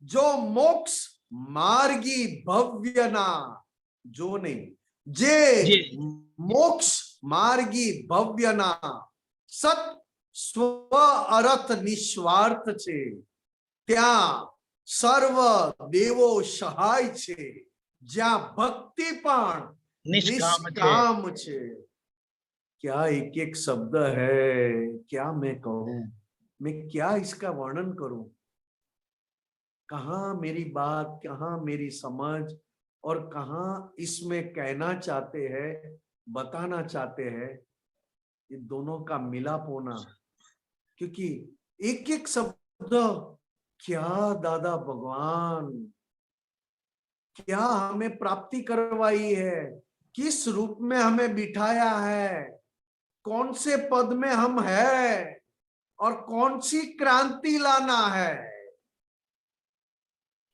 Speaker 3: जो मोक्ष मार्गी भव्यना, जो नहीं जे मोक्ष मार्गी भव्यना सत स्व अर्थ निस्वार्थ छे त्या सर्व देवो सहाय छे। ज्या भक्ति पण निष्काम छे। क्या एक एक शब्द है, क्या मैं कहूं, मैं क्या इसका वर्णन करूं। कहां मेरी बात, कहां मेरी समझ और कहां इसमें कहना चाहते हैं, बताना चाहते हैं, ये दोनों का मिलाप होना। क्योंकि एक एक शब्द क्या दादा भगवान क्या हमें प्राप्ति करवाई है, किस रूप में हमें बिठाया है, कौन से पद में हम है और कौन सी क्रांति लाना है।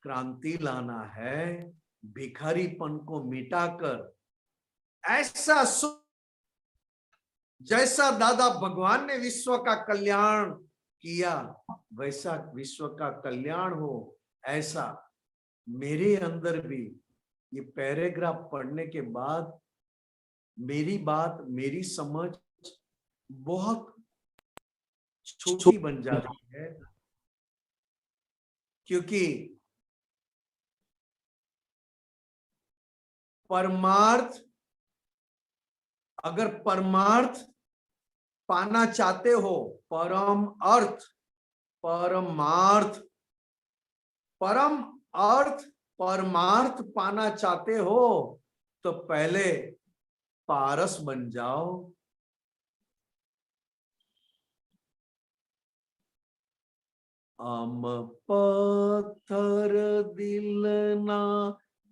Speaker 3: क्रांति लाना है भिखारीपन को मिटाकर ऐसा जैसा दादा भगवान ने विश्व का कल्याण किया वैसा विश्व का कल्याण हो। ऐसा मेरे अंदर भी ये पैराग्राफ पढ़ने के बाद मेरी बात, मेरी समझ बहुत छोटी बन जाती है। क्योंकि परमार्थ, अगर परमार्थ पाना चाहते हो, परम अर्थ, परमार्थ, परम अर्थ, परमार्थ पाना चाहते हो तो पहले पारस बन जाओ। अम पत्थर दिल ना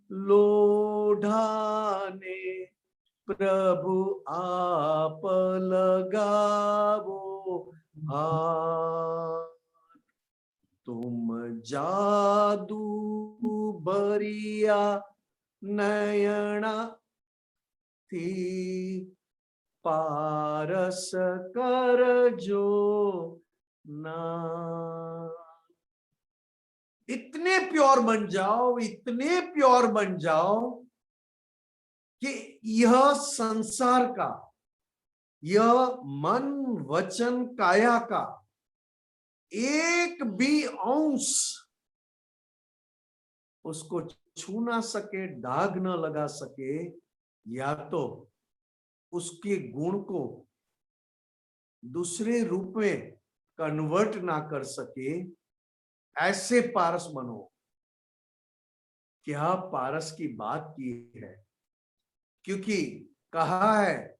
Speaker 3: लोढ़ाने प्रभु आप लगावो हाथ। तुम जादू भरिया नयना थी पारस कर जो ना। इतने प्योर बन जाओ, इतने प्योर बन जाओ कि यह संसार का, यह मन वचन काया का एक भी अंश उसको छू ना सके, दाग न लगा सके, या तो उसके गुण को दूसरे रूप में कन्वर्ट ना कर सके, ऐसे पारस बनो। क्या पारस की बात की है, क्योंकि कहा है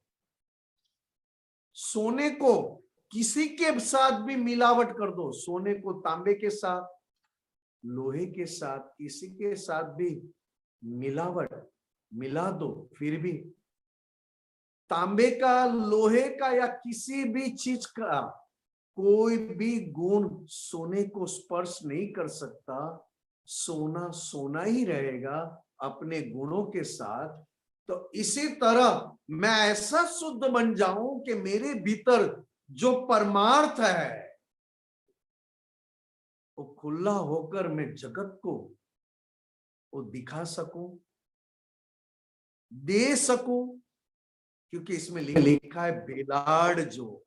Speaker 3: सोने को किसी के साथ भी मिलावट कर दो, सोने को तांबे के साथ, लोहे के साथ, किसी के साथ भी मिलावट मिला दो, फिर भी तांबे का, लोहे का या किसी भी चीज का कोई भी गुण सोने को स्पर्श नहीं कर सकता। सोना सोना ही रहेगा अपने गुणों के साथ। तो इसी तरह मैं ऐसा शुद्ध बन जाऊं कि मेरे भीतर जो परमार्थ है वो खुला होकर मैं जगत को वो दिखा सकूं, दे सकूं। क्योंकि इसमें लिखा है बेलाड़ जो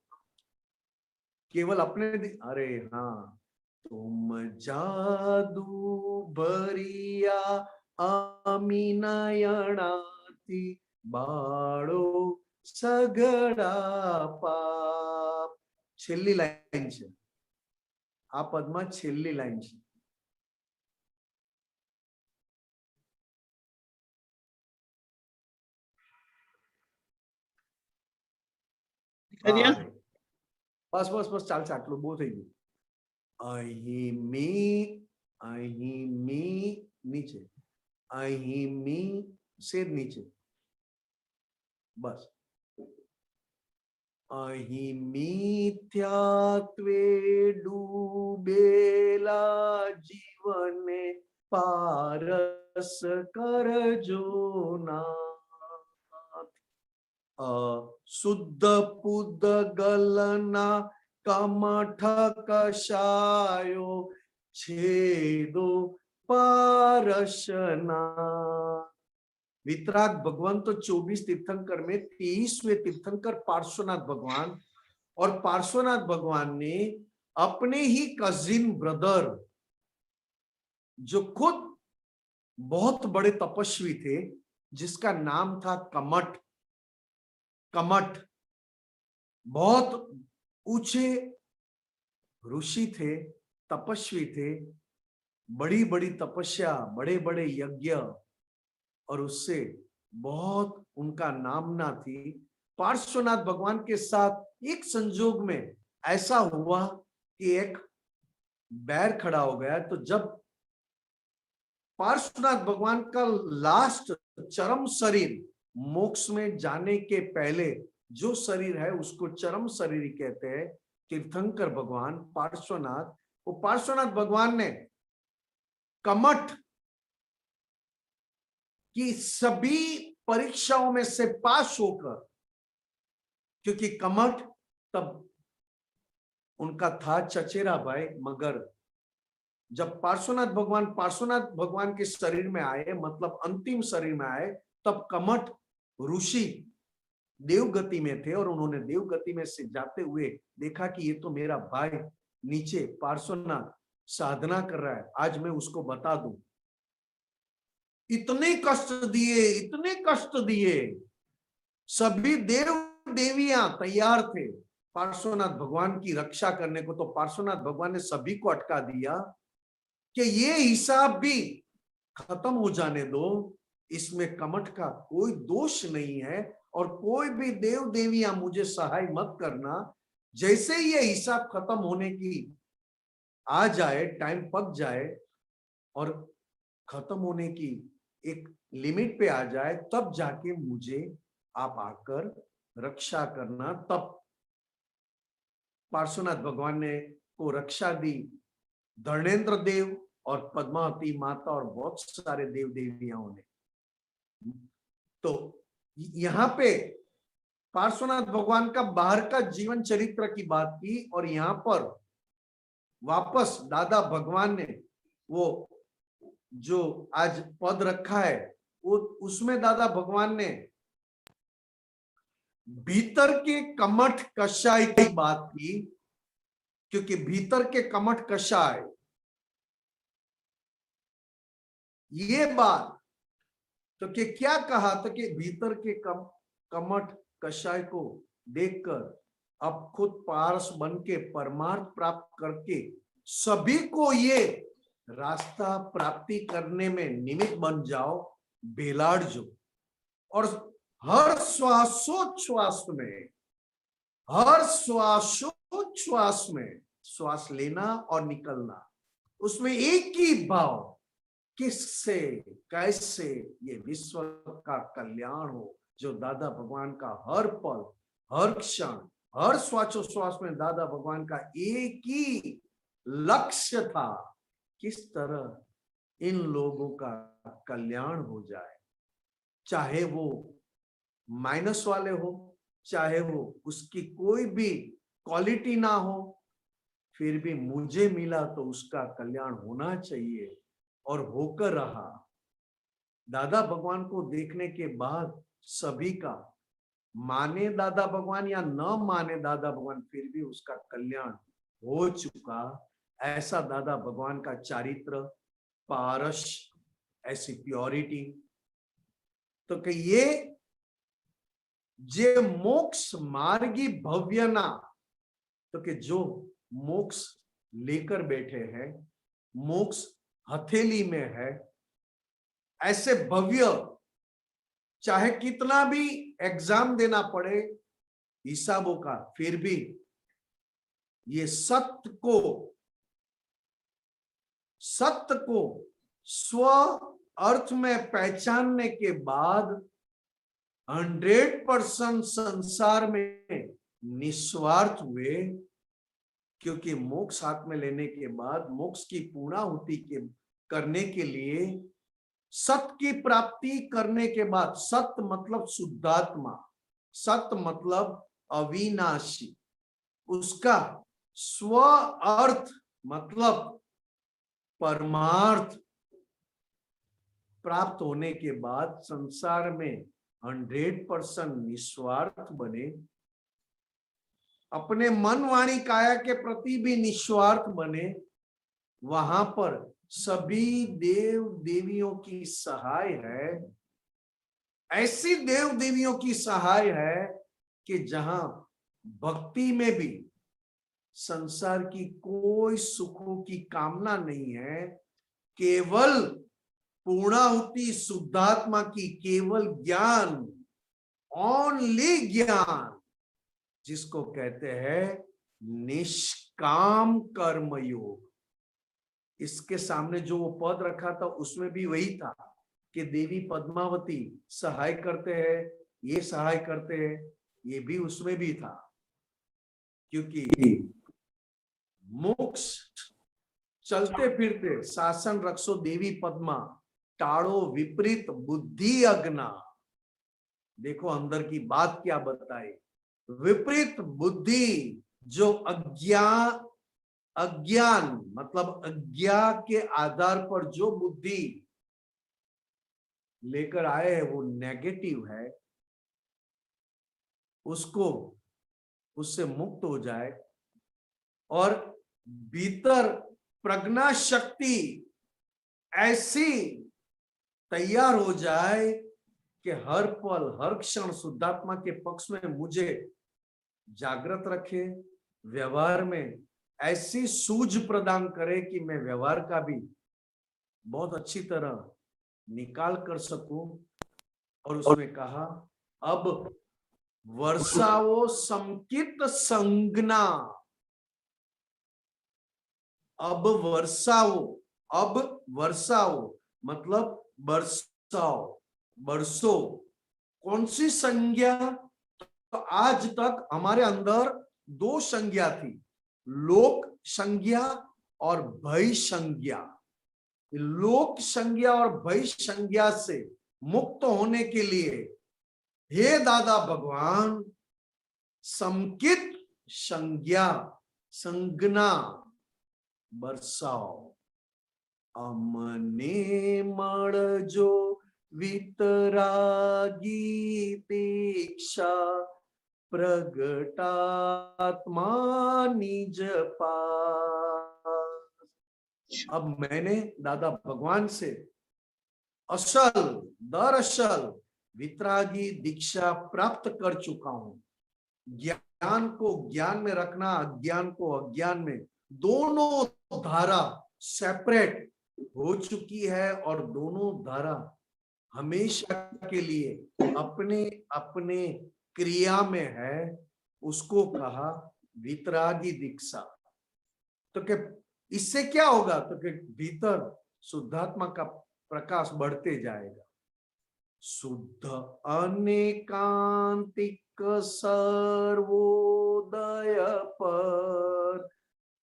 Speaker 3: केवल अपने अरे हाँ, तुम जादू भरिया आमी नयनाती बाळो सगड़ा पाप। छेल्ली लाइन छे आ पदमा, छेल्ली लाइन छे।
Speaker 2: दिया?
Speaker 3: बस बस बस चाल आटलू बहुत थी गયું। अही मी नीचे, अही मी से नीचे, बस। अही मिथ्यात्वे डूबेला जीवने पारस करजो नाथ। शुद्ध पुद्ध गलना कमठ कषायो छेदो पारसना। वितराग भगवान तो 24 तीर्थंकर में 23वें तीर्थंकर पार्श्वनाथ भगवान, और पार्श्वनाथ भगवान ने अपने ही कजिन ब्रदर जो खुद बहुत बड़े तपस्वी थे, जिसका नाम था कमठ, कमठ बहुत ऊंचे ऋषि थे, तपस्वी थे, बड़ी बड़ी तपस्या, बड़े बड़े यज्ञ, और उससे बहुत उनका नामना थी। पार्श्वनाथ भगवान के साथ एक संजोग में ऐसा हुआ कि एक बैर खड़ा हो गया। तो जब पार्श्वनाथ भगवान का लास्ट चरम शरीर, मोक्ष में जाने के पहले जो शरीर है उसको चरम शरीर कहते हैं, तीर्थंकर भगवान पार्श्वनाथ, वो पार्श्वनाथ भगवान ने कमठ की सभी परीक्षाओं में से पास होकर, क्योंकि कमठ तब उनका था चचेरा भाई, मगर जब पार्श्वनाथ भगवान के शरीर में आए, मतलब अंतिम शरीर में आए, तब कमठ ऋषि देवगति में थे, और उन्होंने देवगति में से जाते हुए देखा कि ये तो मेरा भाई नीचे पार्श्वनाथ साधना कर रहा है, आज मैं उसको बता दूं। इतने कष्ट दिए, इतने कष्ट दिए, सभी देव देवियां तैयार थे पार्श्वनाथ भगवान की रक्षा करने को। तो पार्श्वनाथ भगवान ने सभी को अटका दिया कि ये हिसाब भी खत्म हो जाने दो, इसमें कमठ का कोई दोष नहीं है, और कोई भी देव देवियां मुझे सहाय मत करना। जैसे ये हिसाब खत्म होने की आ जाए, टाइम पक जाए और खत्म होने की एक लिमिट पे आ जाए, तब जाके मुझे आप आकर रक्षा करना। तब पार्श्वनाथ भगवान ने को रक्षा दी धर्मेंद्र देव और पद्मावती माता और बहुत सारे देव देवियों ने। तो यहाँ पे पार्श्वनाथ भगवान का बाहर का जीवन चरित्र की बात की, और यहाँ पर वापस दादा भगवान ने वो जो आज पद रखा है, वो उसमें दादा भगवान ने भीतर के कमठ कषाय की बात की, क्योंकि भीतर के कमठ कषाय, ये बात तो कि क्या कहा था कि भीतर के कमठ कषाय को देखकर अब खुद पारस बन के परमार्थ प्राप्त करके सभी को ये रास्ता प्राप्ति करने में निमित्त बन जाओ, बेलाड़ जो। और हर श्वासोच्छ्वास में, हर श्वासोच्छ्वास में, श्वास लेना और निकलना, उसमें एक ही भाव, किससे कैसे ये विश्व का कल्याण हो, जो दादा भगवान का हर पल, हर क्षण, हर श्वासोच्छ्वास में दादा भगवान का एक ही लक्ष्य था, किस तरह इन लोगों का कल्याण हो जाए। चाहे वो माइनस वाले हो, चाहे वो उसकी कोई भी क्वालिटी ना हो, फिर भी मुझे मिला तो उसका कल्याण होना चाहिए, और होकर रहा। दादा भगवान को देखने के बाद सभी का, माने दादा भगवान या न माने दादा भगवान, फिर भी उसका कल्याण हो चुका। ऐसा दादा भगवान का चारित्र, पारस, ऐसी प्योरिटी। तो कि ये जे मोक्ष मार्गी भव्यना, तो कि जो मोक्ष लेकर बैठे हैं, मोक्ष हथेली में है, ऐसे भव्य, चाहे कितना भी एग्जाम देना पड़े हिसाबों का, फिर भी ये सत्य को स्व अर्थ में पहचानने के बाद 100% संसार में निस्वार्थ हुए। क्योंकि मोक्ष हाथ में लेने के बाद, मोक्ष की पूर्णाहुति करने के लिए, सत्य की प्राप्ति करने के बाद, सत्य मतलब शुद्धात्मा, सत्य मतलब अविनाशी, उसका स्व अर्थ मतलब परमार्थ प्राप्त होने के बाद संसार में 100% निस्वार्थ बने, अपने मन वाणी काया के प्रति भी निस्वार्थ बने। वहां पर सभी देव देवियों की सहाय है, ऐसी देव देवियों की सहाय है कि जहां भक्ति में भी संसार की कोई सुखों की कामना नहीं है, केवल पूर्णाहुति शुद्धात्मा की, केवल ज्ञान, ओनली ज्ञान, जिसको कहते हैं निष्काम कर्म योग। इसके सामने जो वो पद रखा था उसमें भी वही था कि देवी पद्मावती सहाय करते हैं, ये सहाय करते हैं, ये भी उसमें भी था। क्योंकि मोक्ष चलते फिरते शासन रक्षो देवी पद्मा, टाड़ो विपरीत बुद्धि अग्ना। देखो अंदर की बात क्या बताई, विपरीत बुद्धि, जो अज्ञान मतलब अज्ञा के आधार पर जो बुद्धि लेकर आए हैं वो नेगेटिव है, उसको, उससे मुक्त हो जाए और भीतर प्रज्ञा शक्ति ऐसी तैयार हो जाए कि हर पल हर क्षण शुद्धात्मा के पक्ष में मुझे जागृत रखे, व्यवहार में ऐसी सूझ प्रदान करे कि मैं व्यवहार का भी बहुत अच्छी तरह निकाल कर सकूं। और उसने कहा अब वर्षाओ संकित संज्ञा, अब वर्षाओ मतलब बरसाओ, बरसो। कौन सी संज्ञा? तो आज तक हमारे अंदर दो संज्ञा थी, लोक संज्ञा और भय संज्ञा। लोक संज्ञा और भय संज्ञा से मुक्त होने के लिए हे दादा भगवान संकित संज्ञा बरसाओ। अमने मड़ जो वितरागी दीक्षा प्रगटात्मा निज पास। अब मैंने दादा भगवान से असल दरअसल वितरागी दीक्षा प्राप्त कर चुका हूं। ज्ञान को ज्ञान में रखना, अज्ञान को अज्ञान में दोनों धारा सेपरेट हो चुकी है और दोनों धारा हमेशा के लिए अपने अपने क्रिया में है, उसको कहा वितरागी दीक्षा। तो कि इससे क्या होगा, तो कि भीतर शुद्धात्मा का प्रकाश बढ़ते जाएगा। शुद्ध अनेकांतिक सर्वोदय पर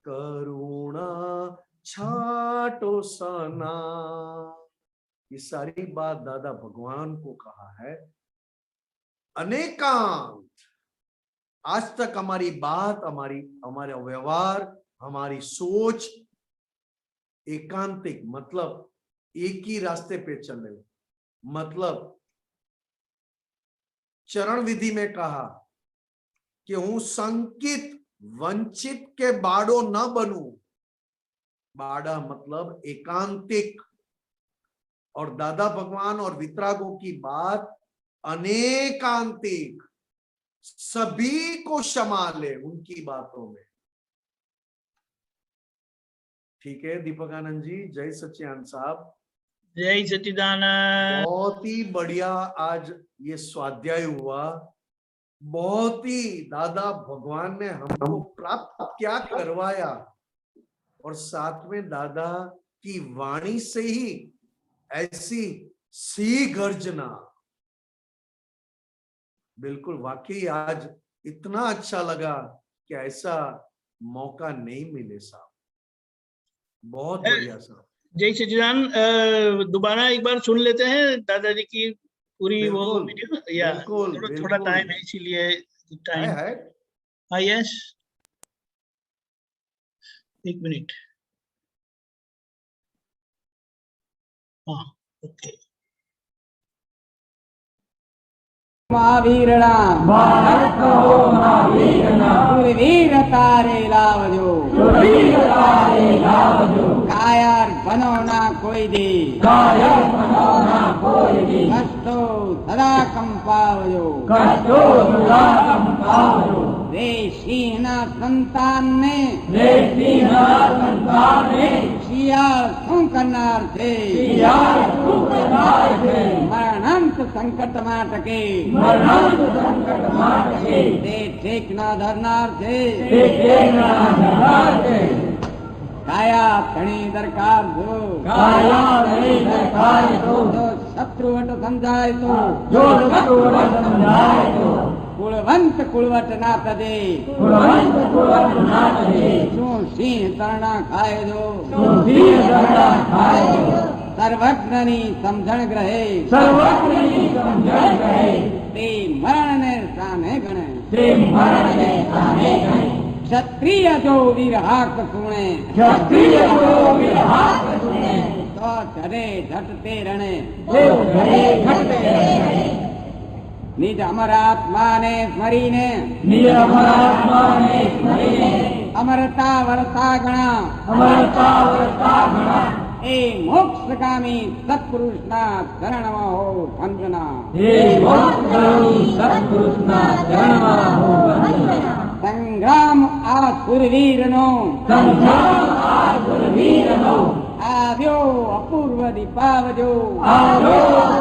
Speaker 3: करुणा छाटो सना। ये सारी बात दादा भगवान को कहा है। अनेकांत, आज तक हमारी बात, हमारा व्यवहार, हमारी सोच एकांतिक, मतलब एक ही रास्ते पे चले। मतलब चरण विधि में कहा कि हूं संकित वंचित के बाड़ो न बनूं। बाड़ा मतलब एकांतिक, और दादा भगवान और वितरागों की बात अनेकांतिक, सभी को संभाले उनकी बातों में। ठीक है दीपक आनंद जी, जय सच्चिदानंद साहब,
Speaker 2: जय सच्चिदानंद।
Speaker 3: बहुत ही बढ़िया आज ये स्वाध्याय हुआ। बहुत ही दादा भगवान ने हमको प्राप्त क्या करवाया, और साथ में दादा की वाणी से ही ऐसी सी गर्जना। बिल्कुल वाकई आज इतना अच्छा लगा कि ऐसा मौका नहीं मिले साहब। बहुत बढ़िया साहब।
Speaker 2: जय सच्चिदानंद। दोबारा एक बार सुन लेते हैं दादाजी की पूरी वो
Speaker 3: बिल्कुल,
Speaker 2: वीडियो, या
Speaker 3: बिल्कुल,
Speaker 2: थोड़ा
Speaker 3: बिल्कुल।
Speaker 2: टाइम है इसीलिए टाइम
Speaker 3: है।
Speaker 2: हाँ यस, एक मिनट। हाँ ओके।
Speaker 4: महावीरणाम
Speaker 5: भारत कहो महावीरनाम
Speaker 4: शूरवीर तारे लावजो
Speaker 5: शूरवीर तारे लावजो
Speaker 4: कायर बनो ना कोई दी
Speaker 5: कायर बनो ना कोई दी
Speaker 4: कष्टो सदा कंपावजो
Speaker 5: कष्टो सदा कंपावजो
Speaker 4: रे सिंहना संतान ने
Speaker 5: रे सिंहा संतान ने
Speaker 4: शियाल શું કરનાર છે
Speaker 5: यार सुखदाय थे
Speaker 4: મરણાંત સંકટ માં ટકે
Speaker 5: मरणांत संकट माटे
Speaker 4: તે ઠેક ના ધરનાર છે
Speaker 5: देखना धरार थे
Speaker 4: કાયા ઘણી દરકાર જો
Speaker 5: काया नहीं दरकार तो
Speaker 4: જો શત્રુ વટ સમજાય તો
Speaker 5: जो सत्वर समझाए तो
Speaker 4: कुलवंत कुलवट ना तदे
Speaker 5: कुलवंत कुलवंत नाथ है
Speaker 4: શું સિંહ તરણા ખાય જો
Speaker 5: सुधीर दरड़ा खाए जो
Speaker 4: सर्वज्ञनी समझण ग्रहे
Speaker 5: सर्वत्र ही समझण रहे
Speaker 4: તે મરણ ને સામે ગણે
Speaker 5: से मरण ने साने गए
Speaker 4: क्षत्रिय जो वीर हाक सुने
Speaker 5: क्षत्रिय को विहार सुने
Speaker 4: तो डरे झटते रणे
Speaker 5: तो घरे घटते रहे
Speaker 4: निज अमर आत्मा ने स्मरीने
Speaker 5: निरमरात्मा ने स्मरीने
Speaker 4: अमरता वर्षा गणा
Speaker 5: अमरता वर्षा गणा
Speaker 4: ए मोक्षगामी सत्पुरुष ना शरण हो वंदना
Speaker 5: हे मोक्ष करुणी सत्पुरुषना चरणमा हो वंदना
Speaker 4: संग्राम आ सुरवीर नो
Speaker 5: संग्राम आ वीरनो
Speaker 4: આવ્યો અપૂર્વ દીપાવજો
Speaker 5: आओ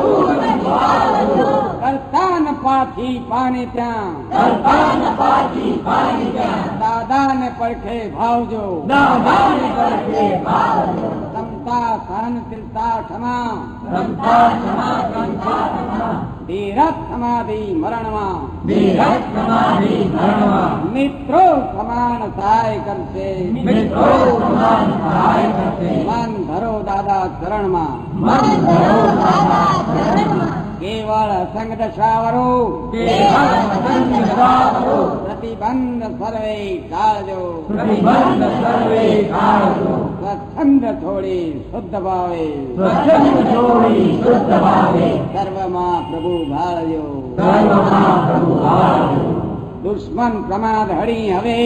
Speaker 5: पूर्ण पावो
Speaker 4: કરતાન પાથી પાને ત્યાં
Speaker 5: करतान पाती पानी जा
Speaker 4: દાદાને પડખે ભાવજો
Speaker 5: दादान करके पावो
Speaker 4: સમતા સહનશીલતા ક્ષમા
Speaker 5: रमता क्षमा कंता क्षमा
Speaker 4: ધીરજ સમાધિ મરણમાં
Speaker 5: धीरज समाधि धर्मा
Speaker 4: મિત્રો સમાન સહાય કરશે
Speaker 5: मित्रों समान सहाय करते
Speaker 4: મન ધરો દાદા ચરણમાં
Speaker 5: मन धरो दादा चरणमा
Speaker 4: કેવળ સંગ દશાવરો
Speaker 5: केवल संग सदावरो
Speaker 4: પ્રતિબંધ સર્વે ટાળજો
Speaker 5: प्रतिबंध सर्वे कारो
Speaker 4: સ્વચ્છંદ છોડી શુદ્ધ ભાવે
Speaker 5: स्वच्छंद जोड़ी शुद्ध भावे
Speaker 4: સર્વમાં પ્રભુ ભાળજો
Speaker 5: सर्वमा प्रभु आयो
Speaker 4: દુશ્મન પ્રમાદ હળી હવે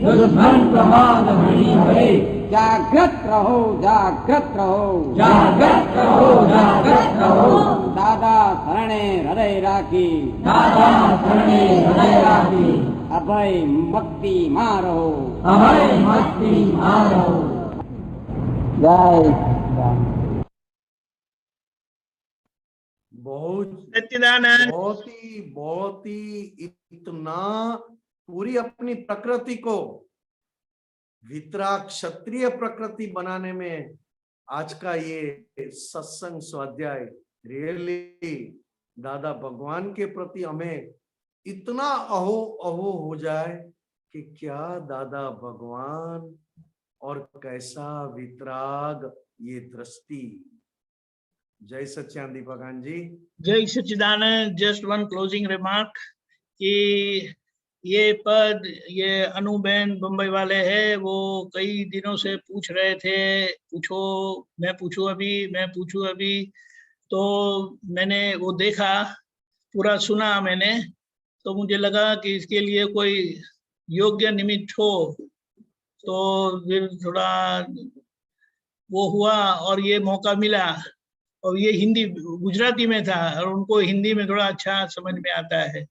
Speaker 5: दुश्मन प्रमाद हरि हरे
Speaker 4: જાગ્રત રહો જાગ્રત રહો
Speaker 5: जागृत रहो जागृत रहो
Speaker 4: દાદા શરણે હૃદય રાખી
Speaker 5: दादा शरणे हृदय राखी
Speaker 4: अभय भक्ति मारो।
Speaker 5: अभय भक्ति मारो।
Speaker 4: जय
Speaker 2: सच्चिदानंद।
Speaker 3: बहुत ही इतना पूरी अपनी प्रकृति को वितराग क्षत्रिय प्रकृति बनाने में आज का ये सत्संग स्वाध्याय रियली दादा भगवान के प्रति हमें इतना अहो अहो हो जाए कि क्या दादा भगवान और कैसा वितराग ये दृष्टि। जय सच्चिदानंद दीपकान जी।
Speaker 2: जय सच्चिदानंद। जस्ट वन क्लोजिंग रिमार्क कि ये पद ये अनुबेन बम्बई वाले हैं, वो कई दिनों से पूछ रहे थे, पूछो मैं पूछूं अभी। तो मैंने वो देखा, पूरा सुना मैंने, तो मुझे लगा कि इसके लिए कोई योग्य निमित्त हो, तो फिर थोड़ा वो हुआ और ये मौका मिला। और ये हिंदी गुजराती में था और उनको हिंदी में थोड़ा अच्छा समझ में आता है,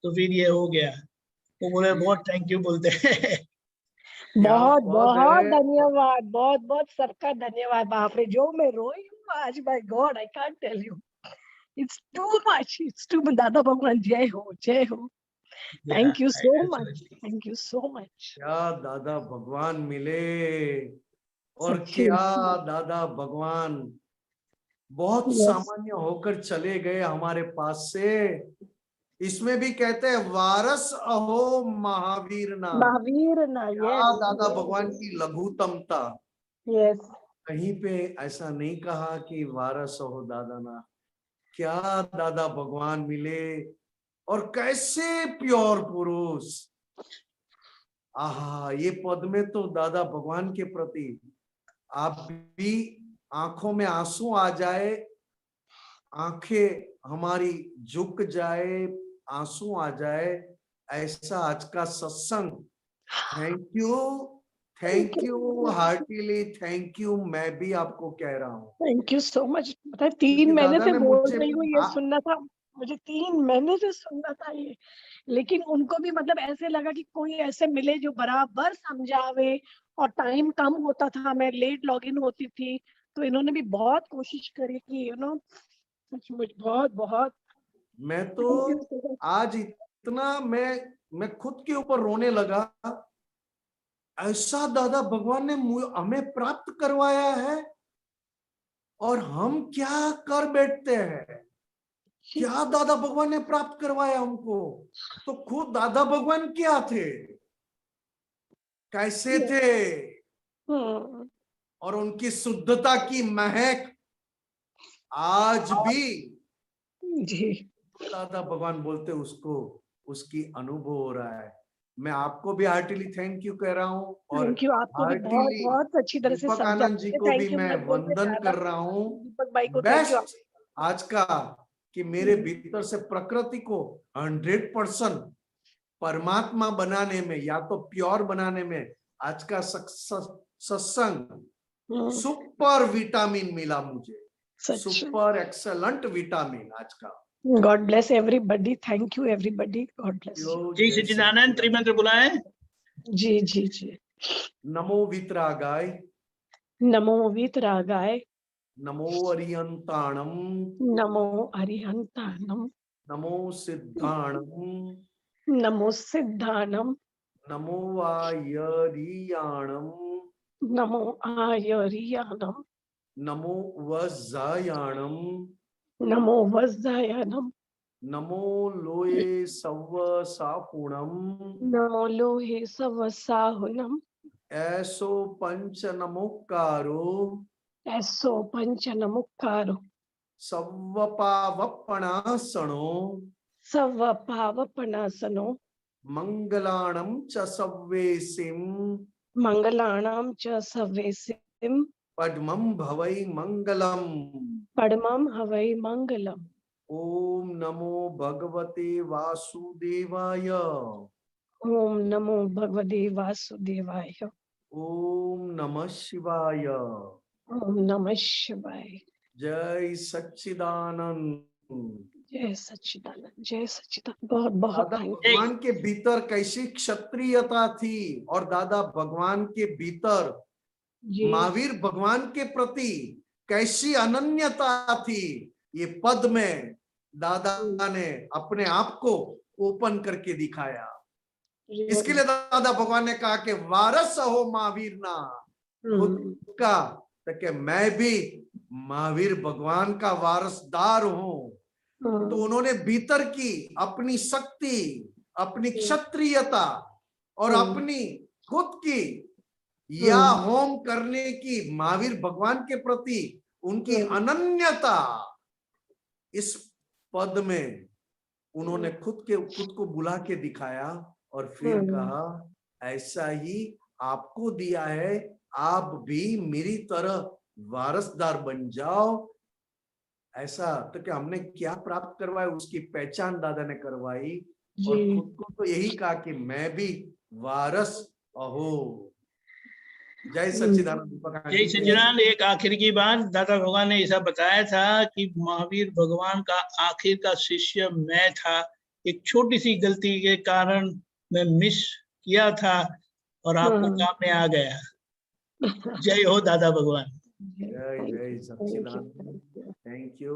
Speaker 2: तो फिर ये हो गया। तो बोले बहुत थैंक यू बोलते हैं।
Speaker 6: बहुत बहुत धन्यवाद, बहुत बहुत सबका धन्यवाद। बाप रे, जो मैं रोई हूँ आज, my God, I can't tell you, it's too much, it's too. Dada Bhagwan जय हो, जय हो। Thank you so much, thank you so much.
Speaker 3: क्या दादा भगवान मिले और
Speaker 6: सच्ची।
Speaker 3: क्या दादा भगवान बहुत
Speaker 6: Yes.
Speaker 3: सामान्य होकर चले गए हमारे पास से। इसमें भी कहते हैं वारस अहो महावीर ना।
Speaker 6: महावीर ना,
Speaker 3: क्या
Speaker 6: यस
Speaker 3: दादा भगवान की लघुतमता।
Speaker 6: यस।
Speaker 3: कहीं पे ऐसा नहीं कहा कि वारस हो दादा ना। क्या दादा भगवान मिले और कैसे प्योर पुरुष। आहा, ये पद में तो दादा भगवान के प्रति आप भी आंखों में आंसू आ जाए, आंखें हमारी झुक जाए, आंसू आ जाए, ऐसा आज का सत्संग। Thank you heartily, thank you. मैं भी आपको कह रहा हूँ
Speaker 6: थैंक यू सो मच। पता है, 3
Speaker 3: क्योंकि
Speaker 6: महीने
Speaker 3: दादा
Speaker 6: से
Speaker 3: ने
Speaker 6: बोल
Speaker 3: मुझसे
Speaker 6: रही हूँ, ये सुनना था मुझे, 3 महीने से सुनना था ये। लेकिन उनको भी मतलब ऐसे लगा कि कोई ऐसे मिले जो बराबर समझावे, और टाइम कम होता था, मैं लेट लॉगिन होती थी, तो इन्होंने भी बहुत कोशिश करी कि सचमुच बहुत बहुत।
Speaker 3: मैं तो आज इतना मैं खुद के ऊपर रोने लगा। ऐसा दादा भगवान ने हमें प्राप्त करवाया है और हम क्या कर बैठते हैं। क्या दादा भगवान ने प्राप्त करवाया हमको। तो खुद दादा भगवान क्या थे, कैसे थे, और उनकी शुद्धता की महक आज भी
Speaker 6: जी।
Speaker 3: दादा भगवान बोलते उसको, उसकी अनुभव हो रहा है। मैं आपको भी हार्टिली थैंक यू कह रहा हूँ और
Speaker 6: थैंक यू, आपको भी बहुत बहुत अच्छी तरह से
Speaker 3: दीपक
Speaker 6: समझा।
Speaker 3: आनंद जी को भी मैं वंदन कर रहा हूँ।
Speaker 6: दीपक भाई को थैंक यू।
Speaker 3: बेस्ट आज का कि मेरे भीतर से प्रकृति को 100% परमात्मा बनाने में या तो प्योर बनाने में आज का सत्संग सुपर विटामिन मिला मुझे, सुपर एक्सेलेंट विटामिन आज का।
Speaker 6: God bless everybody, thank you everybody, God bless you.
Speaker 2: जय सच्चिदानंद। त्रिमंत्र बुलाए।
Speaker 6: जी जी जी।
Speaker 3: नमो वितरागाय,
Speaker 6: नमो वीतरागाय,
Speaker 3: नमो अरियंताणम,
Speaker 6: नमो अरिहंतानम,
Speaker 3: नमो सिद्धाणम,
Speaker 6: नमो सिद्धानम,
Speaker 3: नमो आयरियाणम,
Speaker 6: नमो आयरियानम,
Speaker 3: नमो वज्जायाणम,
Speaker 6: नमो वज्जायानम,
Speaker 3: नमो लोये सव्व सापुणम,
Speaker 6: नमो लोहे सवसाहुनम,
Speaker 3: ऐसो पंच नमोकारो,
Speaker 6: ऐसो पंच नमुक्कारो,
Speaker 3: सव्व पावपणासनो,
Speaker 6: सव पावपनासनो,
Speaker 3: मंगलाणम च सव्वेसिम,
Speaker 6: मंगलाणां च सव्वेसिम,
Speaker 3: पद्मं भवै मंगलम।
Speaker 6: पद्मं हवै मंगलम।
Speaker 3: ओम नमो भगवते वासुदेवाय,
Speaker 6: ओम नमो भगवते वासुदेवाय,
Speaker 3: ओम नमः शिवाय।
Speaker 6: ओम नमः शिवाय।
Speaker 3: जय सच्चिदानंद।
Speaker 6: जय सच्चिदानंद, जय सच्चिदानंद। बहुत बहुत
Speaker 3: दादा
Speaker 6: थैंक
Speaker 3: भगवान के भीतर कैसी क्षत्रियता थी और दादा भगवान के भीतर
Speaker 6: जी।
Speaker 3: महावीर भगवान के प्रति कैसी अनन्यता थी, ये पद में दादा ने अपने आप को ओपन करके दिखाया। इसके लिए दादा भगवान ने कहा कि वारस हो महावीर ना खुद का, तो कि मैं भी महावीर भगवान का वारसदार हूं। तो उन्होंने भीतर की अपनी शक्ति, अपनी क्षत्रियता और अपनी खुद की या होम करने की महावीर भगवान के प्रति उनकी अनन्यता, इस पद में उन्होंने खुद को बुला के दिखाया और फिर कहा ऐसा ही आपको दिया है, आप भी मेरी तरह वारसदार बन जाओ। ऐसा तो क्या हमने क्या प्राप्त करवाया, उसकी पहचान दादा ने करवाई और खुद को तो यही कहा कि मैं भी वारस अहो। जय सच्चिदानंद।
Speaker 2: जय सच्चिदानंद। एक आखिर की बात, दादा भगवान ने ऐसा बताया था कि महावीर भगवान का आखिर का शिष्य मैं था। एक छोटी सी गलती के कारण मैं मिस किया था और आपको काम में आ गया। जय हो दादा भगवान।
Speaker 3: जय जय सच्चिदानंद। Thank you.